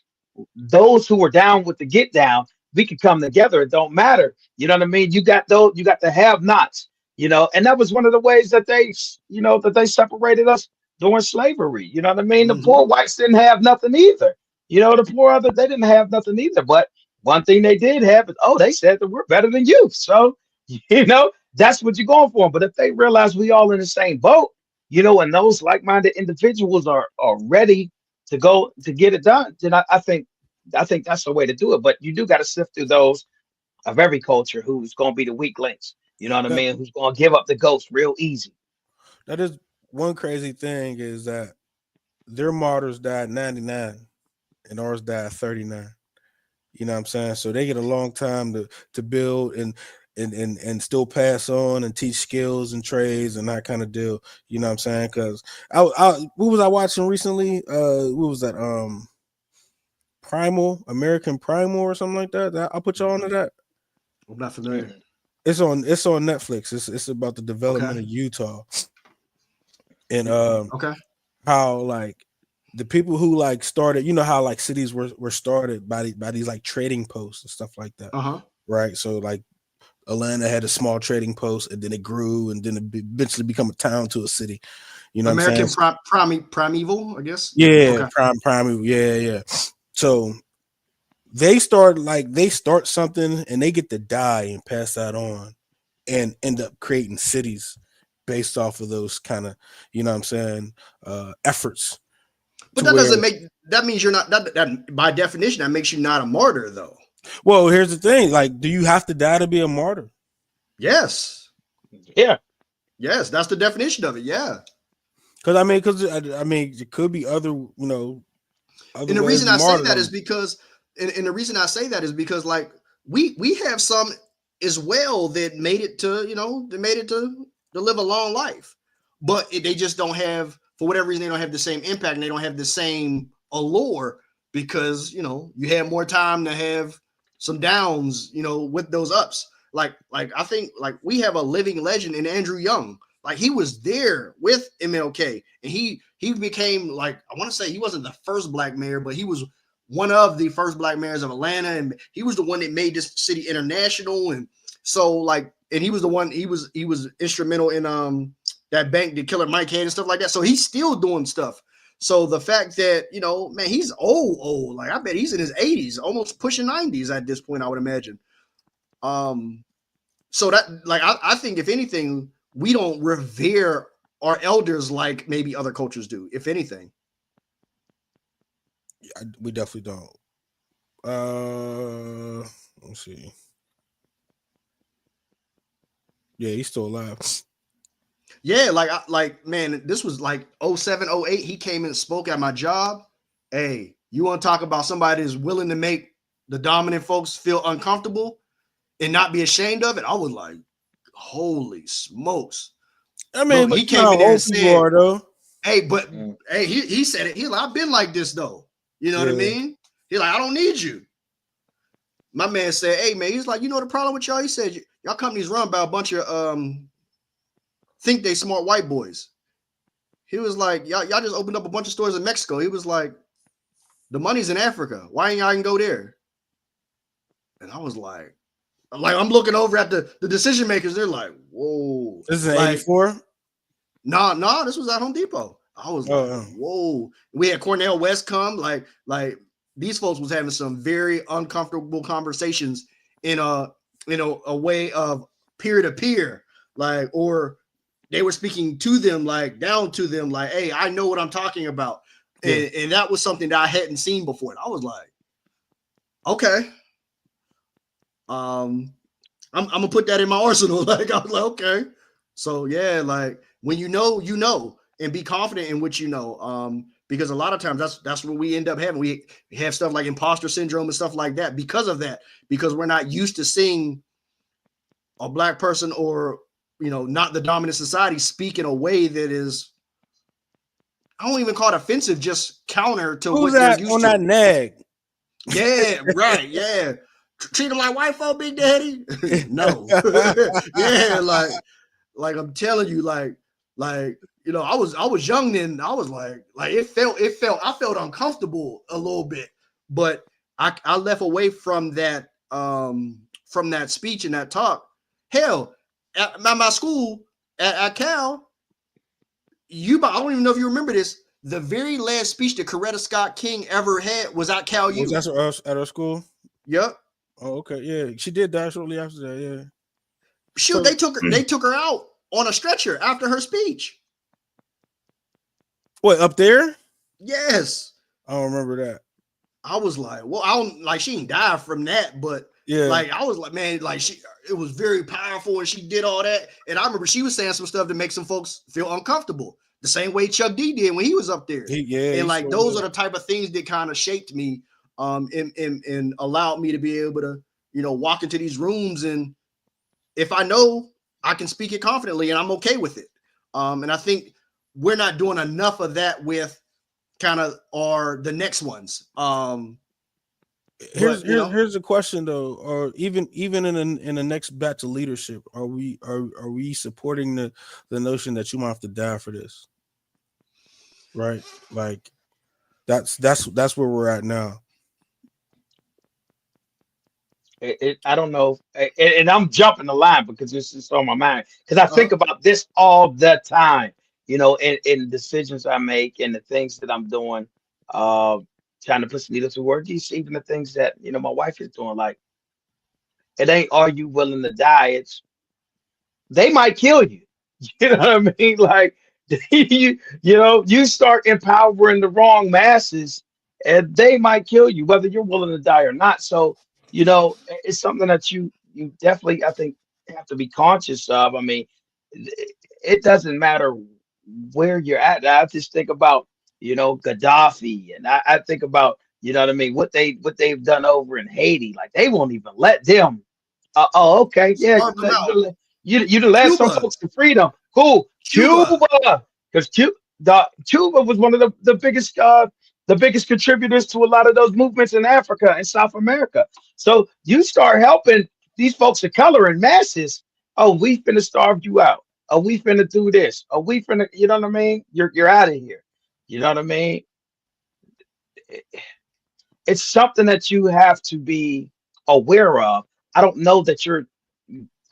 those who are down with the get down, we can come together. It don't matter. You know what I mean? You got the have-nots, and that was one of the ways that they separated us during slavery. You know what I mean? The poor whites didn't have nothing either. The poor other, they didn't have nothing either. But one thing they did have is, they said that we're better than you. So, that's what you're going for. But if they realize we all in the same boat, and those like-minded individuals are ready to go to get it done, then I think that's the way to do it. But you do got to sift through those of every culture who's going to be the weak links. You know what I mean? Who's going to give up the ghost real easy. That is one crazy thing is that their martyrs died 99 and ours died 39. You know what I'm saying? So they get a long time to build and still pass on and teach skills and trades and that kind of deal. You know what I'm saying? Because what was I watching recently? What was that? American Primal or something like that. I'll put y'all onto that. I'm not familiar. It's on Netflix. It's about the development of Utah. And how like the people who like started, how like cities were started by these like trading posts and stuff like that. Right. So like Atlanta had a small trading post and then it grew and then it eventually become a town to a city. American Primeval, I guess. Yeah, Primeval. Yeah. So they start something and they get to die and pass that on and end up creating cities based off of those kind of, efforts. But that means you're not, that by definition, that makes you not a martyr though. Well, here's the thing. Like, do you have to die to be a martyr? Yes. Yeah. Yes. That's the definition of it. Yeah. Because it could be other, and the reason I say that is because, and the reason I say that is because, like, we have some as well that made it to, to live a long life, but they just don't have, for whatever reason, they don't have the same impact and they don't have the same allure because you had more time to have some downs, with those ups. Like I think like we have a living legend in Andrew Young. Like he was there with MLK, and he became, like, I want to say he wasn't the first black mayor, but he was one of the first black mayors of Atlanta, and he was the one that made this city international. And so like, and he was the one, he was instrumental in that bank that Killer Mike had and stuff like that. So he's still doing stuff. So the fact that, man, he's old, like I bet he's in his 80s, almost pushing 90s at this point, I would imagine. So that, like, I think if anything, we don't revere our elders like maybe other cultures do, if anything. We definitely don't. Let's see. Yeah, he's still alive. Yeah, like man, this was like 07, 08. He came and spoke at my job. Hey, you want to talk about somebody that's willing to make the dominant folks feel uncomfortable and not be ashamed of it? I was like, holy smokes. I mean, he came in there and said, though. Hey, but hey, he said it. He's like, I've been like this though. You know what I mean? He's like, I don't need you. My man said, hey man, he's like, you know the problem with y'all? He said, y'all companies run by a bunch of think they smart white boys. He was like, y'all just opened up a bunch of stores in Mexico. He was like, the money's in Africa. Why ain't y'all can go there? And I was like, I'm looking over at the decision makers. They're like, whoa. This is 84? No, this was at Home Depot. I was like, whoa. We had Cornell West come. Like these folks was having some very uncomfortable conversations in a way of peer to peer, like, or they were speaking to them, like down to them, like, hey, I know what I'm talking about. Yeah. And that was something that I hadn't seen before. And I was like, okay. I'm gonna put that in my arsenal. Like, I was like, okay. So yeah, like when you know, and be confident in what you know. Because a lot of times that's what we end up having. We have stuff like imposter syndrome and stuff like that because of that, because we're not used to seeing a black person or, not the dominant society speak in a way that is, I don't even call it offensive, just counter to what they're used to. That nag. Yeah, right. Yeah. Treat them like white folk, Big Daddy. No. Yeah, like I'm telling you, like, I was young then. I was like I felt uncomfortable a little bit, but I left away from that speech and that talk. Hell, at my school at Cal, I don't even know if you remember this. The very last speech that Coretta Scott King ever had was at Cal U. Was that at our school? Yep. Oh, okay. Yeah, she did die shortly after that. Yeah. Shoot, they took her out on a stretcher after her speech. What, up there? Yes. I don't remember that. I was like, well, I don't, like, she didn't die from that, but yeah, like I was like, man, like it was very powerful and she did all that. And I remember she was saying some stuff to make some folks feel uncomfortable, the same way Chuck D did when he was up there. And like those are the type of things that kind of shaped me, and allowed me to be able to, walk into these rooms, and if I know, I can speak it confidently and I'm okay with it. And I think we're not doing enough of that with kind of the next ones. Here's a question though, or even in the next batch of leadership, are we supporting the notion that you might have to die for this? Right? Like that's where we're at now. I don't know, and I'm jumping the line because this is on my mind, because I think about this all the time, in decisions I make and the things that I'm doing, trying to put some needle to work. Even the things that my wife is doing, like, it ain't are you willing to die? It's they might kill you. You know what I mean? Like you start empowering the wrong masses, and they might kill you whether you're willing to die or not. So it's something that you definitely, I think, have to be conscious of. I mean, it doesn't matter where you're at. I just think about, Gaddafi, and I think about, what I mean, what they've done over in Haiti. Like, they won't even let them. Okay, yeah, you let some folks to freedom. Cool, Cuba, because Cuba was one of the biggest the biggest contributors to a lot of those movements in Africa and South America. So you start helping these folks of color in masses. Oh, we finna starve you out. Oh, we finna do this. Oh, we finna, you know what I mean? You're out of here. You know what I mean? It's something that you have to be aware of. I don't know that you're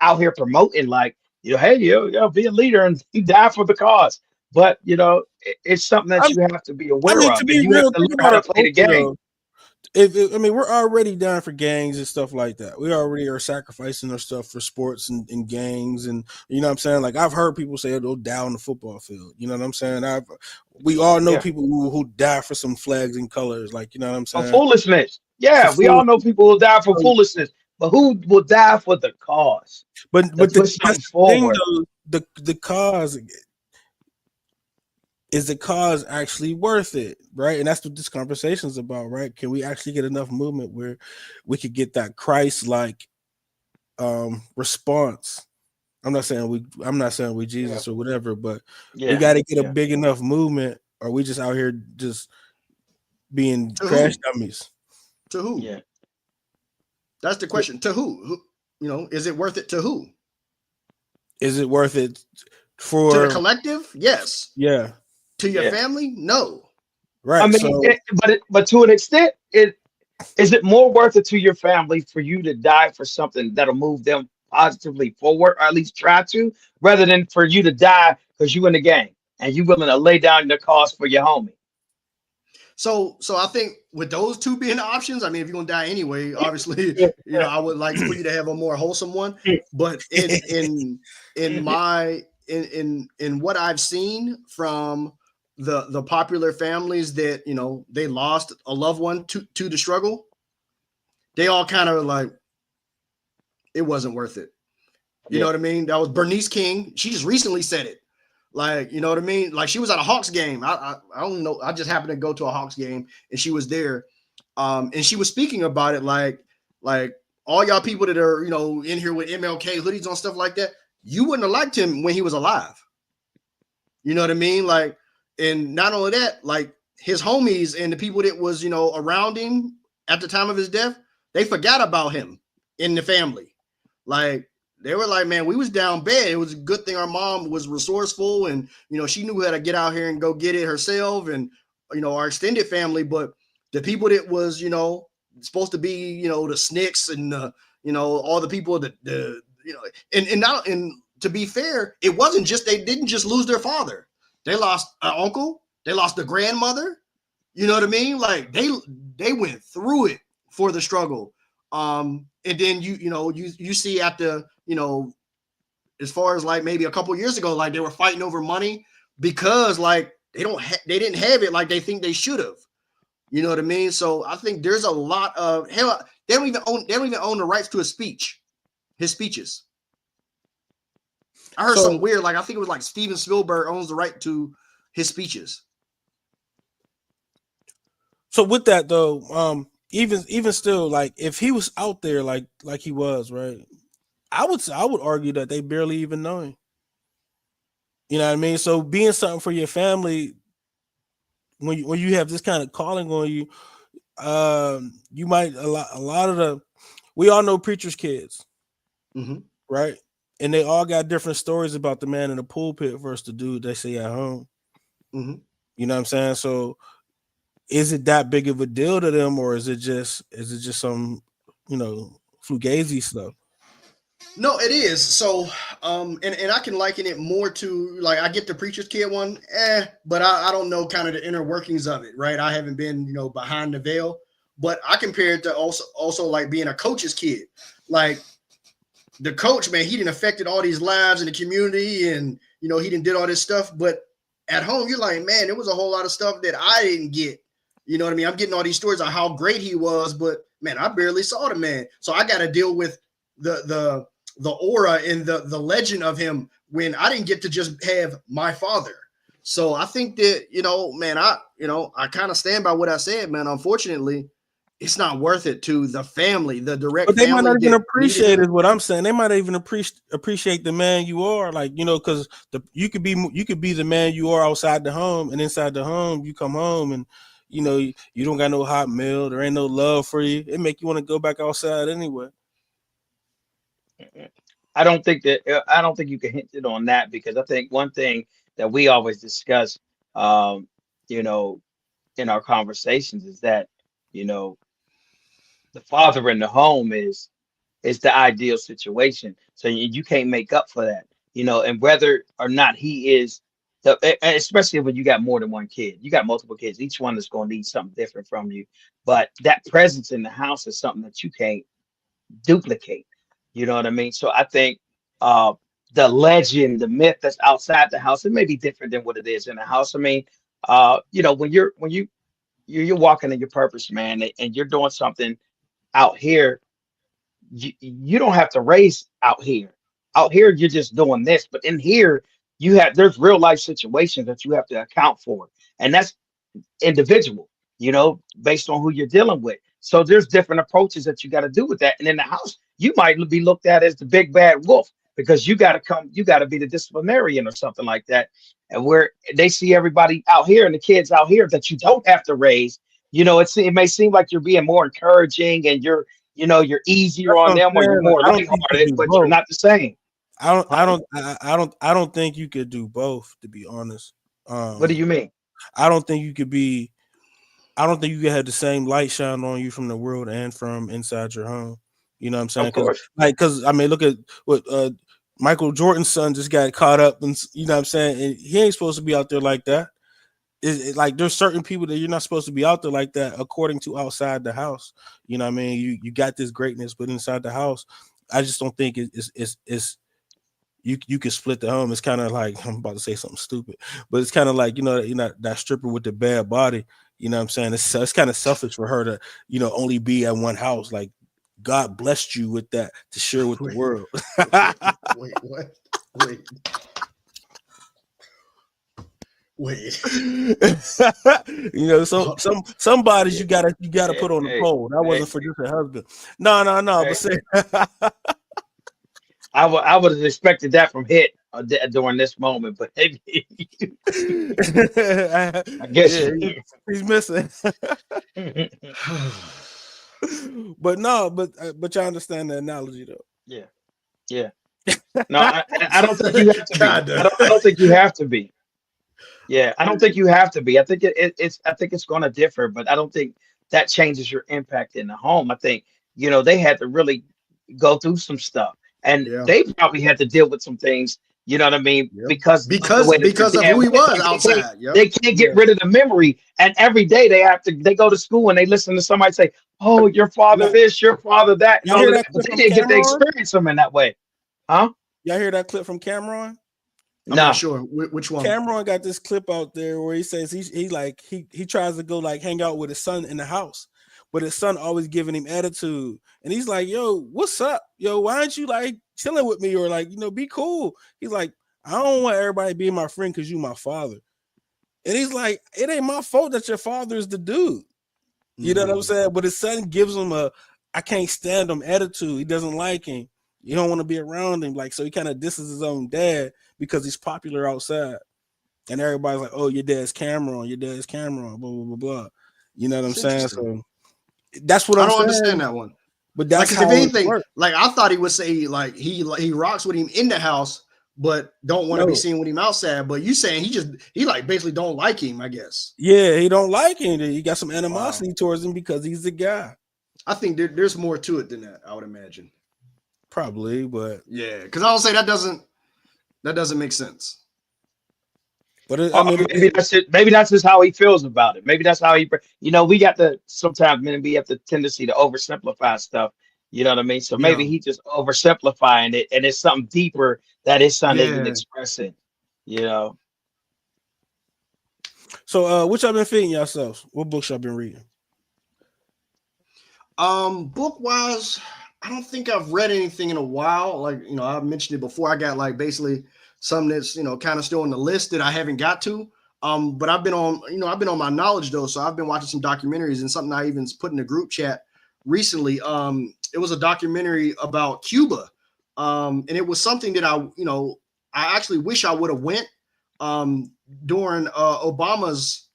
out here promoting like, hey, be a leader and you die for the cause. But it's something that I'm, you have to be I aware mean, of, to and be you have real, to think learn how about to our play the culture game. though. I mean, we're already down for gangs and stuff like that. We already are sacrificing our stuff for sports and gangs, and you know what I'm saying. Like I've heard people say they'll die on the football field. You know what I'm saying? We all know Yeah, people who die for some flags and colors. Like you know what I'm for saying? foolishness. For Yeah, we food. all know people will die for foolishness, but who will die for the cause to But put something that's the thing forward? though. The cause is the cause actually worth it, right? And that's what this conversation is about, right? Can we actually get enough movement where we could get that Christ-like response? I'm not saying we Yeah, Jesus or whatever, but we yeah, got to get a yeah, big enough movement, or we just out here just being To crash who? dummies. To who? yeah. That's the question. To who? Is it worth it to who? Is it worth it To the for? collective? Yes. Yeah, To your Yeah. family? No. I right. mean, So but to an extent, is it more worth it to your family for you to die for something that'll move them positively forward, or at least try to, rather than for you to die because you in the game and you willing to lay down the cause for your homie? So I think with those two being options, I mean, if you're gonna die anyway, obviously, I would like for you to have a more wholesome one. But in what I've seen from the popular families that they lost a loved one to the struggle, they all kind of like it wasn't worth it. You know Yeah, what I mean? That was Bernice King. She just recently said it. Like, you know what I mean? Like she was at a Hawks game. I don't know. I just happened to go to a Hawks game and she was there. And she was speaking about it like all y'all people that are, in here with MLK hoodies on stuff like that, you wouldn't have liked him when he was alive. You know what I mean? Like, and not only that, like his homies and the people that was, around him at the time of his death, they forgot about him in the family. Like, they were like, man, we was down bad. It was a good thing our mom was resourceful and, she knew how to get out here and go get it herself and, our extended family. But the people that was, supposed to be, the SNCCs and, all the people that, and to be fair, it wasn't just, they didn't just lose their father. They lost an uncle. They lost a grandmother. You know what I mean? Like they went through it for the struggle. And then you see at the, as far as like maybe a couple years ago, like they were fighting over money because like they didn't have it like they think they should have. You know what I mean? So I think there's a lot of hell. They don't even own the rights to his speeches. I heard some weird, like I think it was like Steven Spielberg owns the right to his speeches. So with that though, even still, like if he was out there like he was, right? I would argue that they barely even know him. You know what I mean? So being something for your family, when you have this kind of calling on you, you might a lot of the, we all know preachers' kids, right? And they all got different stories about the man in the pulpit versus the dude they say at home. You know what I'm saying? So is it that big of a deal to them, or is it just some fugazi stuff? No, it is. So, and I can liken it more to like I get the preacher's kid one, but I don't know kind of the inner workings of it, right? I haven't been, behind the veil, but I compare it to also like being a coach's kid. Like the coach, man, he didn't affected all these lives in the community, and he didn't did all this stuff. But at home, you're like, man, there was a whole lot of stuff that I didn't get. You know what I mean? I'm getting all these stories on how great he was, but man, I barely saw the man, so I got to deal with the aura and the legend of him when I didn't get to just have my father. So I think that, man, I kind of stand by what I said, man. Unfortunately, it's not worth it to the family, the direct but they family. might not even appreciate is what I'm saying. They might not even appreciate the man you are, like, because you could be the man you are outside the home, and inside the home you come home and you don't got no hot meal, there ain't no love for you. It make you want to go back outside anyway. I don't think you can hint it on that, because I think one thing that we always discuss, um, you know, in our conversations is that, you know, the father in the home is the ideal situation. So you can't make up for that, and whether or not he is especially when you got more than one kid, you got multiple kids, each one is going to need something different from you. But that presence in the house is something that you can't duplicate. You know what I mean? So I think uh the legend, the myth that's outside the house, it may be different than what it is in the house. I mean, when you're walking in your purpose, man, and you're doing something out here, you don't have to race out here. Out here, you're just doing this, but in here, there's real life situations that you have to account for, and that's individual, based on who you're dealing with. So there's different approaches that you got to do with that. And in the house, you might be looked at as the big bad wolf, because you got to be the disciplinarian or something like that. And where they see everybody out here and the kids out here that you don't have to raise, it may seem like you're being more encouraging, and you're easier That's on what I'm them, or you're saying. Like, more I don't think you could lighthearted, do but you're both. not the same. I don't think you could do both, to be honest. What do you mean? I don't think you could have the same light shine on you from the world and from inside your home. You know what I'm saying? Of course. Because I mean, look at what Michael Jordan's son just got caught up, and you know what I'm saying, and he ain't supposed to be out there like that. Like there's certain people that you're not supposed to be out there like that, according to outside the house. You know what I mean? You got this greatness, but inside the house, I just don't think it's you can split the home. It's kind of like, I'm about to say something stupid, but it's kind of like, that stripper with the bad body. You know what I'm saying? It's kind of selfish for her to, only be at one house. Like, God blessed you with that to share with the world. Wait, what? Wait. Some bodies you gotta put on the pole. That wasn't for just a husband. No. But say, I would have expected that from Hit during this moment, but maybe I guess he's missing. But you understand the analogy though. Yeah. No, I don't think you have to be. I don't think you have to be. Yeah, I don't think you have to be. I think it's going to differ, but I don't think that changes your impact in the home. I think they had to really go through some stuff, and they probably had to deal with some things. You know what I mean? Because of who he was outside. They can't get rid of the memory, and every day they go to school and they listen to somebody say, "Oh, your father this, your father that." Y'all hear that But they didn't get to experience them in that way, huh? Y'all hear that clip from Cameron? I'm not sure which one. Cameron got this clip out there where he says he tries to go like hang out with his son in the house, but his son always giving him attitude, and he's like, "Yo, what's up? Yo, why aren't you like chilling with me or like be cool?" He's like, "I don't want everybody being my friend because you my father," and he's like, "It ain't my fault that your father is the dude." You know what I'm saying? But his son gives him I can't stand him attitude. He doesn't like him. You don't want to be around him, like, so he kind of disses his own dad because he's popular outside, and everybody's like, "Oh, your dad's Cameron, blah blah blah blah." You know what I'm saying? So that's what I don't understand that one. But that's like, if anything, like I thought he would say like he rocks with him in the house, but don't want to be seen with him outside. But you saying he like basically don't like him, I guess. Yeah, he don't like him. He got some animosity towards him because he's the guy. I think there's more to it than that, I would imagine. Probably, but yeah, because I would say that doesn't make sense. But maybe that's it. Maybe that's just how he feels about it. Maybe that's how he. We got sometimes we have the tendency to oversimplify stuff. You know what I mean? So maybe he just oversimplifying it, and it's something deeper that his son isn't expressing. So, what y'all been feeding yourselves? What books y'all been reading? Book wise, I don't think I've read anything in a while. Like, I've mentioned it before. I got like basically something that's, kind of still on the list that I haven't got to. But I've been on my knowledge though. So I've been watching some documentaries, and something I even put in the group chat recently. It was a documentary about Cuba. And it was something that I actually wish I would have went during Obama's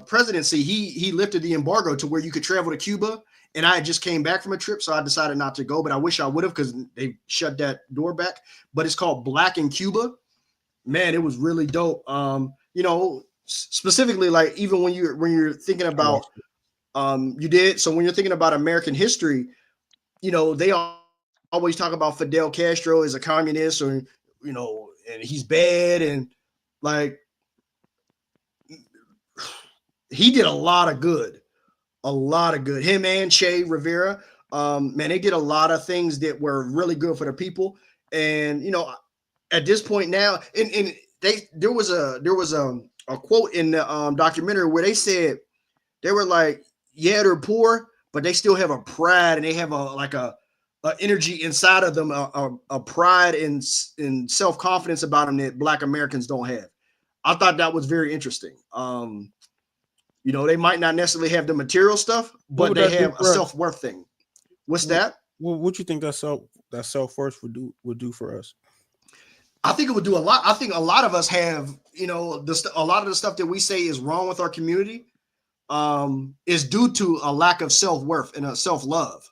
presidency, he lifted the embargo to where you could travel to Cuba. And I just came back from a trip, so I decided not to go, but I wish I would have because they shut that door back. But it's called Black in Cuba. Man, it was really dope. Specifically, like even when you're thinking about you did. So when you're thinking about American history, they always talk about Fidel Castro as a communist, or and he's bad, and like he did a lot of good. Him and Che Rivera, man, they did a lot of things that were really good for the people. And at this point now, and there was a quote in the documentary where they said they were like, yeah, they're poor, but they still have a pride, and they have a energy inside of them, a pride and self-confidence about them that Black Americans don't have. I thought that was very interesting. They might not necessarily have the material stuff, but they have a self-worth thing. What's that? What you think that self-worth would do for us? I think it would do a lot. I think a lot of us have, a lot of the stuff that we say is wrong with our community is due to a lack of self-worth and a self-love.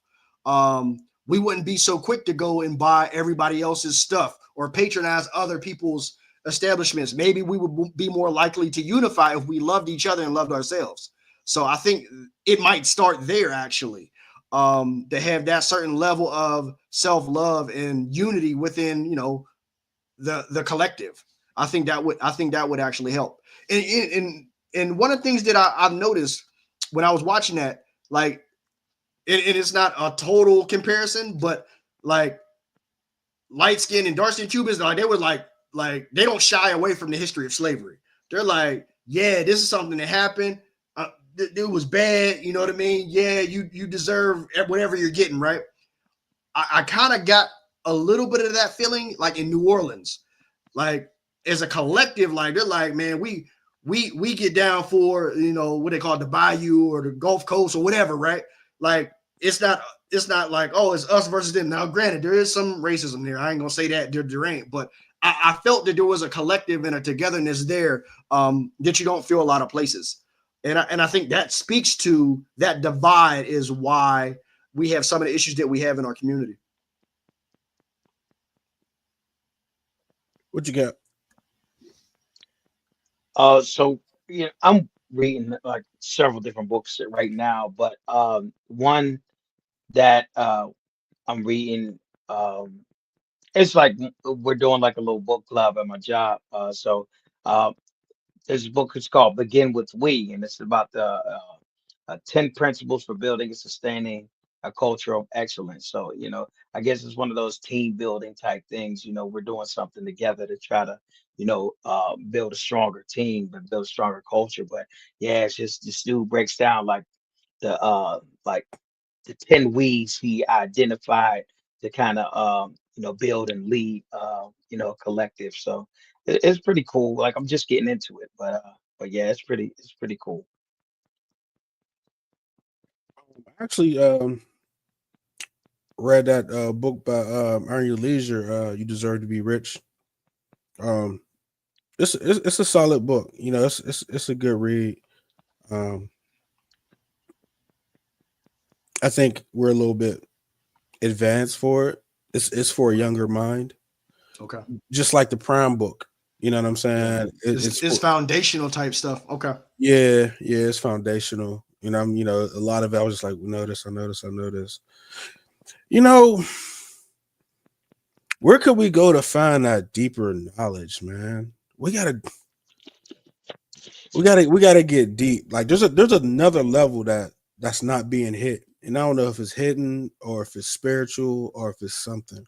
We wouldn't be so quick to go and buy everybody else's stuff or patronize other people's establishments. Maybe we would be more likely to unify if we loved each other and loved ourselves. So I think it might start there, actually, to have that certain level of self-love and unity within, the collective. I think that would actually help. And one of the things that I've noticed when I was watching that, like, it's not a total comparison, but like light skin and dark skin Cubans, like they were like they don't shy away from the history of slavery. They're like, yeah, this is something that happened. It was bad. You know what I mean? Yeah, you deserve whatever you're getting, right? I kind of got a little bit of that feeling, like in New Orleans, like as a collective, like they're like, man, we get down for what they call the Bayou or the Gulf Coast or whatever, right? Like it's not like, oh, it's us versus them. Now, granted, there is some racism there. I ain't gonna say that there ain't, but I felt that there was a collective and a togetherness there that you don't feel a lot of places. And I think that speaks to that divide is why we have some of the issues that we have in our community. What you got? So I'm reading like several different books right now, but one that I'm reading, it's like we're doing like a little book club at my job. So this book is called Begin with We, and it's about the 10 principles for building and sustaining a culture of excellence. So, I guess it's one of those team building type things. We're doing something together to try to, build a stronger team and build a stronger culture. But yeah, it's just this dude breaks down like like the 10 weeds he identified to kind of build and lead a collective. So it's pretty cool. Like I'm just getting into it, but yeah, it's pretty cool. Actually, read that book by Earn Your Leisure. You Deserve to Be Rich. It's a solid book. It's a good read. I think we're a little bit advanced for it. It's for a younger mind. Okay. Just like the Prime book. You know what I'm saying? It's foundational type stuff. Okay. Yeah, it's foundational. A lot of it I was just like, I know this. Where could we go to find that deeper knowledge, man? We gotta get deep. Like there's another level that's not being hit. And I don't know if it's hidden or if it's spiritual or if it's something.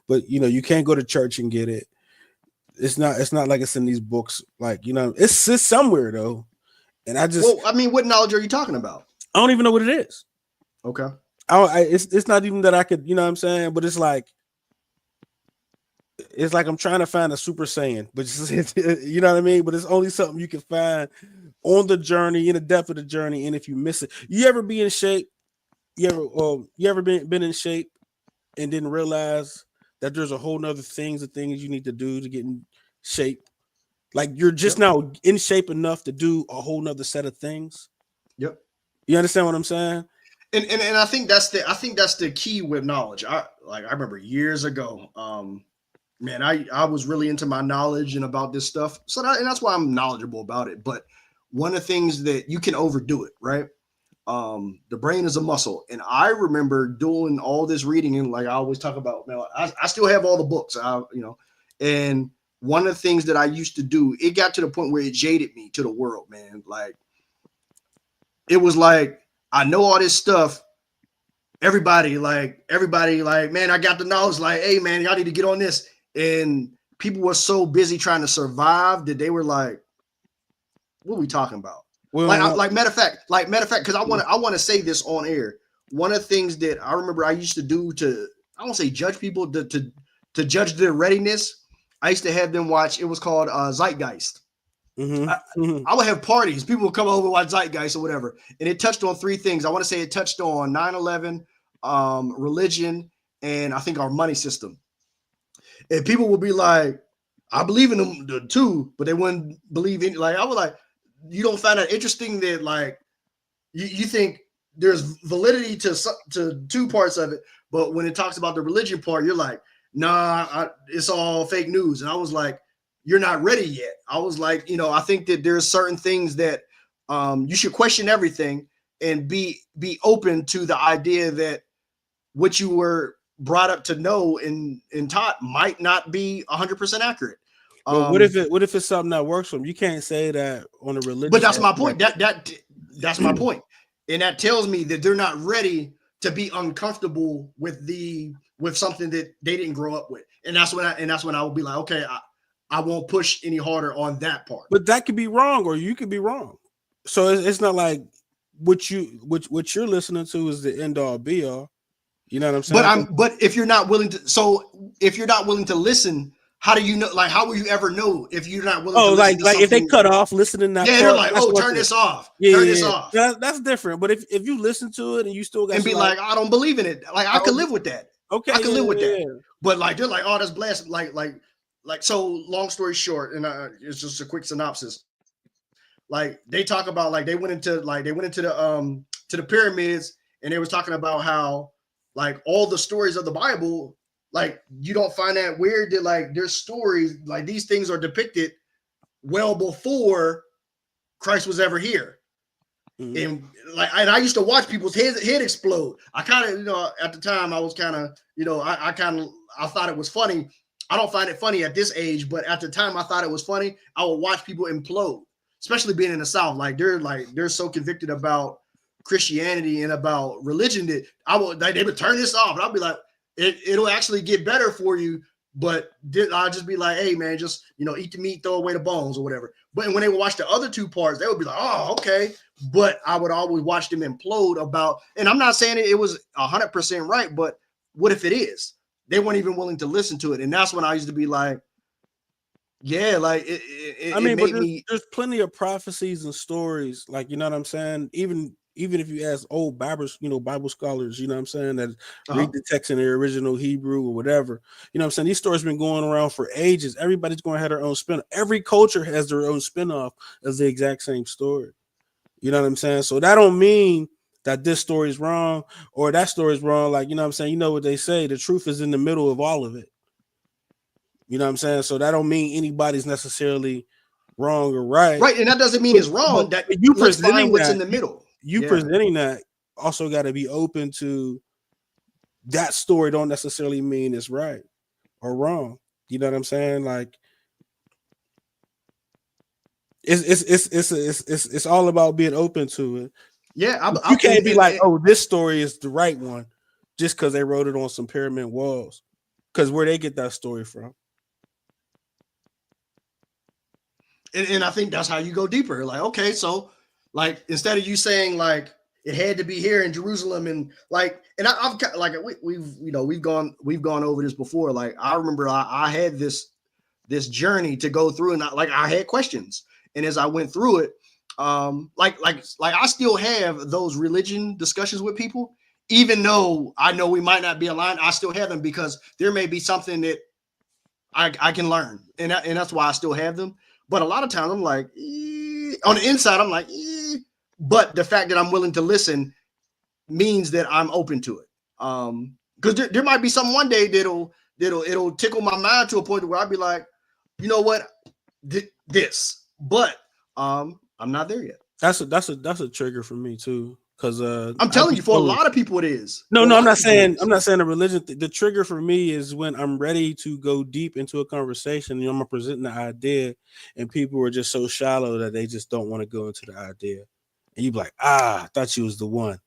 But you can't go to church and get it. It's not like it's in these books. Like, it's somewhere though. And what knowledge are you talking about? I don't even know what it is. Okay. It's not even that I could, what I'm saying, but it's like I'm trying to find a Super Saiyan, but you know what I mean? But it's only something you can find on the journey, in the depth of the journey. And if you miss it, you ever be in shape? You ever been in shape and didn't realize that there's a whole nother things you need to do to get in shape? Like you're just now in shape enough to do a whole nother set of things. Yep. You understand what I'm saying? And I think that's the key with knowledge. I remember years ago, man, I was really into my knowledge and about this stuff. So that's why I'm knowledgeable about it. But one of the things that you can overdo it, right? The brain is a muscle. And I remember doing all this reading, and like I always talk about, man, I still have all the books, and one of the things that I used to do, it got to the point where it jaded me to the world, man. Like, it was like, I know all this stuff. Everybody, man, I got the knowledge. Like, hey, man, y'all need to get on this. And people were so busy trying to survive that they were like, what are we talking about? Well, matter of fact, because I want to say this on air. One of the things that I remember I used to do I won't say judge people, to judge their readiness. I used to have them watch. It was called Zeitgeist. Mm-hmm. I would have parties. People would come over and watch Zeitgeist or whatever. And it touched on three things. I want to say it touched on 9/11, religion, and I think our money system. And people would be like, I believe in them the two, but they wouldn't believe in, like, I was like, you don't find it interesting that, like, you think there's validity to two parts of it, but when it talks about the religion part, you're like, nah, it's all fake news. And I was like, you're not ready yet. I was like, I think that there's certain things that you should question everything and be open to the idea that what you were brought up to know and taught might not be 100% accurate. But what if it's something that works for them? You can't say that on a religious. But that's my point. That's my point. And that tells me that they're not ready to be uncomfortable with something that they didn't grow up with. And that's when I would be like, okay, I won't push any harder on that part. But that could be wrong, or you could be wrong. So it's not like what you're listening to is the end all be all. You know what I'm saying? But if you're not willing to listen, how do you know? Like, how will you ever know if you're not willing to listen to something? If they cut off listening that they're like, turn this off. Turn this off. That's different. But if you listen to it and you still got and be like, I don't believe in it. Like, I could live with that. Okay. I could live with that. But like, they're like, oh, that's blasphemy. Like, so long story short, and it's just a quick synopsis. Like, they talk about, like, they went into the pyramids, and they was talking about how, like, all the stories of the Bible, like, you don't find that weird that, like, there's stories, like, these things are depicted well before Christ was ever here. Mm-hmm. And I used to watch people's head explode. I kind of, at the time I was kind of, I thought it was funny. I don't find it funny at this age, but at the time I thought it was funny. I would watch people implode, especially being in the South. They're so convicted about Christianity and about religion that they would turn this off. And I'll be like, it'll actually get better for you. But I'll just be like, hey, man, just, eat the meat, throw away the bones or whatever. But when they would watch the other two parts, they would be like, oh, okay. But I would always watch them implode about, and I'm not saying it was 100% right, but what if it is? They weren't even willing to listen to it. And that's when I used to be like, yeah, like, there's plenty of prophecies and stories. Like, you know what I'm saying? Even if you ask old Bible scholars, you know what I'm saying, that read the text in their original Hebrew or whatever, you know what I'm saying? These stories been going around for ages. Everybody's going to have their own spin. Every culture has their own spinoff as the exact same story. You know what I'm saying? So that don't mean that this story is wrong or that story is wrong. Like, you know what I'm saying? You know what they say, the truth is in the middle of all of it. You know what I'm saying? So that don't mean anybody's necessarily wrong or right. Right, and that doesn't mean it's wrong. That you presenting what's in the middle. Presenting that also got to be open to that story. Don't necessarily mean it's right or wrong. You know what I'm saying? Like, it's all about being open to it. Yeah, you can't be like, oh, this story is the right one just because they wrote it on some pyramid walls. Because where they get that story from. And I think that's how you go deeper. Like, okay, so, like, instead of you saying, like, it had to be here in Jerusalem, and like, and I've like, we've gone over this before. Like, I remember I had this journey to go through, and I had questions, and as I went through it, like I still have those religion discussions with people, even though I know we might not be aligned. I still have them because there may be something that I can learn, and that's why I still have them. But a lot of times I'm like, on the inside, I'm like, but the fact that I'm willing to listen means that I'm open to it. Because there might be some one day it'll tickle my mind to a point where I'll be like, you know what, this. But I'm not there yet. That's a trigger for me too. Because I'm telling you, for a lot of people, it is. No, I'm not saying a religion. The trigger for me is when I'm ready to go deep into a conversation. You know, I'm presenting the idea, and people are just so shallow that they just don't want to go into the idea. And you be like, I thought you was the one.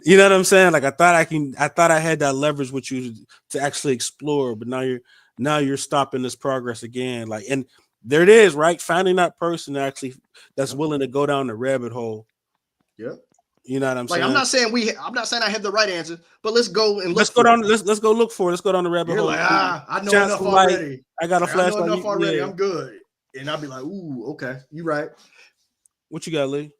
You know what I'm saying? Like I thought I had that leverage with you to actually explore, but now you're stopping this progress again. Like, and there it is, right? Finding that person that's willing to go down the rabbit hole. Yeah. You know what I'm saying? I'm not saying I have the right answer, but let's go and let's go down. Let's go look for it. Let's go down the rabbit hole. Like, I know enough already. I got a flashlight. I know enough already. I'm good. And I'll be like, ooh, okay, you right. What you got, Lee?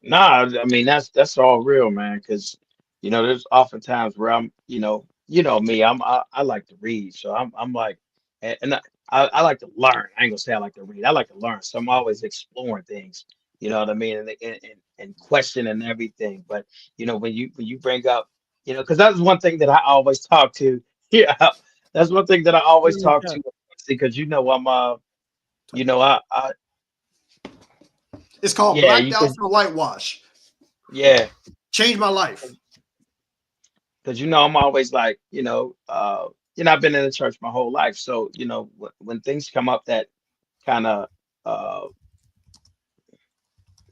Nah, I mean that's all real, man. Because there's often times where I'm, me, I like to read, so I'm like, and I like to learn. I ain't gonna say I like to read. I like to learn, so I'm always exploring things. You know what I mean, and question and everything. But when you bring up, because that's one thing that I always talk to. Yeah, that's one thing that I always talk to, because I'm I it's called blacked out for whitewash. Yeah, changed my life. Because I'm always like, I've been in the church my whole life, so when things come up that kind of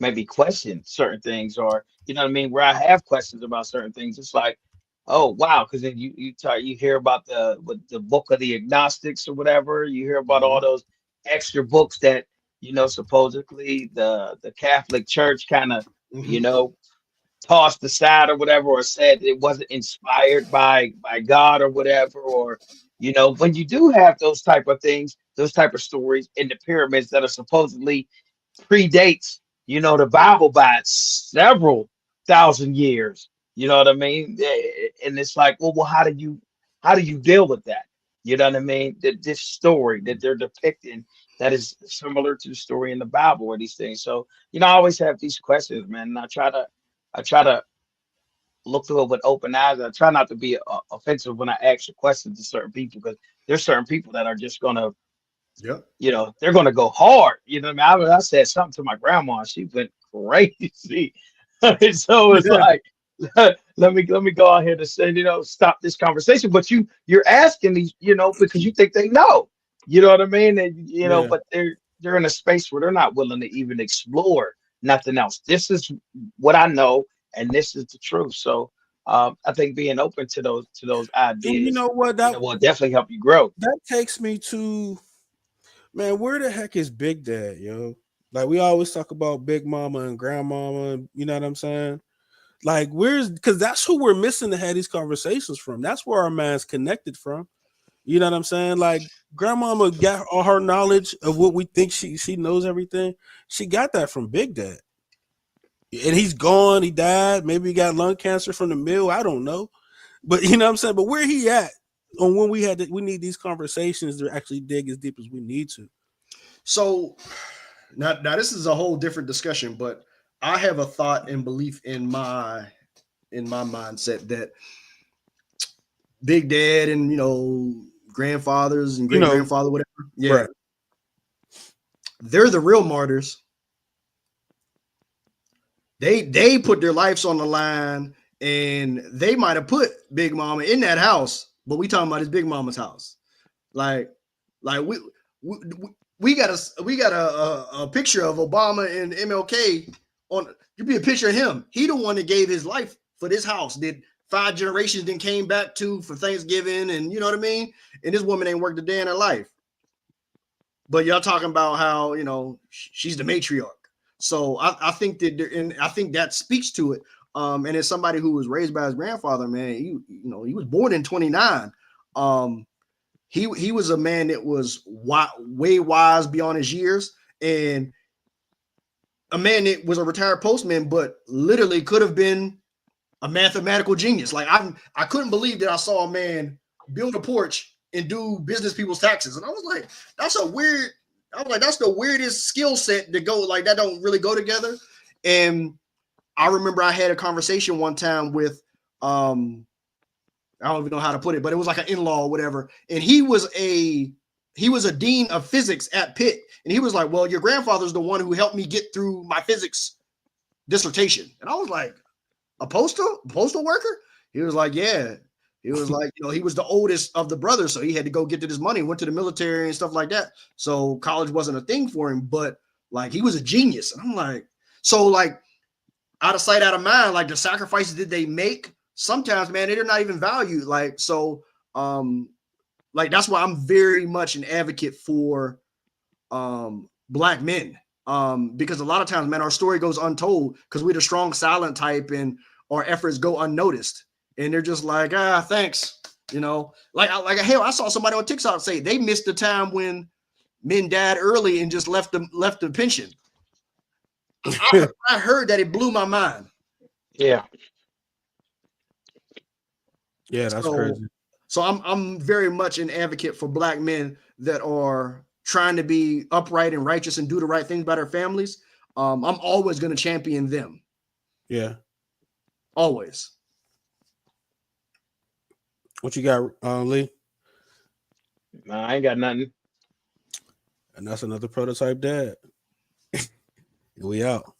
maybe question certain things, or where I have questions about certain things, it's like, oh wow, because then you hear about the book of the agnostics or whatever, you hear about all those extra books that supposedly the Catholic Church kind of tossed aside or whatever, or said it wasn't inspired by God or whatever, or when you do have those type of things, those type of stories in the pyramids that are supposedly predates the Bible by several thousand years, you know what I mean? And it's like, well, how do you deal with that? You know what I mean? This story that they're depicting that is similar to the story in the Bible or these things. So I always have these questions, man, and I try to look through it with open eyes. I try not to be offensive when I ask the questions to certain people, because there's certain people that are just gonna, they're gonna go hard. You know what I mean? I said something to my grandma, and she went crazy. So it's like, let me go out here to say, stop this conversation. But you're asking these, because you think they know. You know what I mean? And but they're in a space where they're not willing to even explore nothing else. This is what I know, and this is the truth. So I think being open to those ideas, will definitely help you grow. That takes me to, man, where the heck is Big Dad, yo? Like, we always talk about Big Mama and Grandmama, you know what I'm saying? Like, because that's who we're missing to have these conversations from. That's where our man's connected from. You know what I'm saying? Like, Grandmama got all her knowledge of what we think she knows everything. She got that from Big Dad. And he's gone. He died. Maybe he got lung cancer from the mill. I don't know. But you know what I'm saying? But where he at on when we need these conversations to actually dig as deep as we need to. So now this is a whole different discussion, but I have a thought and belief in my mindset that Big Dad and grandfathers and great grandfather, whatever. Yeah. Right. They're the real martyrs. They put their lives on the line, and they might have put Big Mama in that house, but we talking about his Big Mama's house. Like we got a picture of Obama and MLK on. You be a picture of him. He the one that gave his life for this house. Did 5 generations then came back for Thanksgiving, and you know what I mean? And this woman ain't worked a day in her life. But y'all talking about how, she's the matriarch. So I think that I think that speaks to it. And as somebody who was raised by his grandfather, man, he was born in 29. He was a man that was way wise beyond his years, and a man that was a retired postman, but literally could have been a mathematical genius. Like I couldn't believe that I saw a man build a porch and do business people's taxes. And I was like, that's a weird I was like, that's the weirdest skill set to go like that don't really go together. And I remember I had a conversation one time with I don't even know how to put it, but it was like an in-law or whatever. And he was a dean of physics at Pitt. And he was like, well, your grandfather's the one who helped me get through my physics dissertation. And I was like, a postal worker? He was like, yeah. He was like, he was the oldest of the brothers, so he had to go get to this money, went to the military and stuff like that. So college wasn't a thing for him, but like he was a genius. And I'm like, so like out of sight, out of mind, like the sacrifices that they make, sometimes, man, they're not even valued. Like, so like that's why I'm very much an advocate for Black men. Because a lot of times, man, our story goes untold because we're the strong silent type and our efforts go unnoticed. And they're just like, thanks. Like hell, I saw somebody on TikTok say they missed the time when men died early and just left the pension. I heard that, it blew my mind. Yeah. Yeah, that's crazy. So I'm very much an advocate for Black men that are trying to be upright and righteous and do the right things by their families. I'm always going to champion them. Yeah. Always. What you got, Lee? Nah, I ain't got nothing. And that's another prototype dad. We out.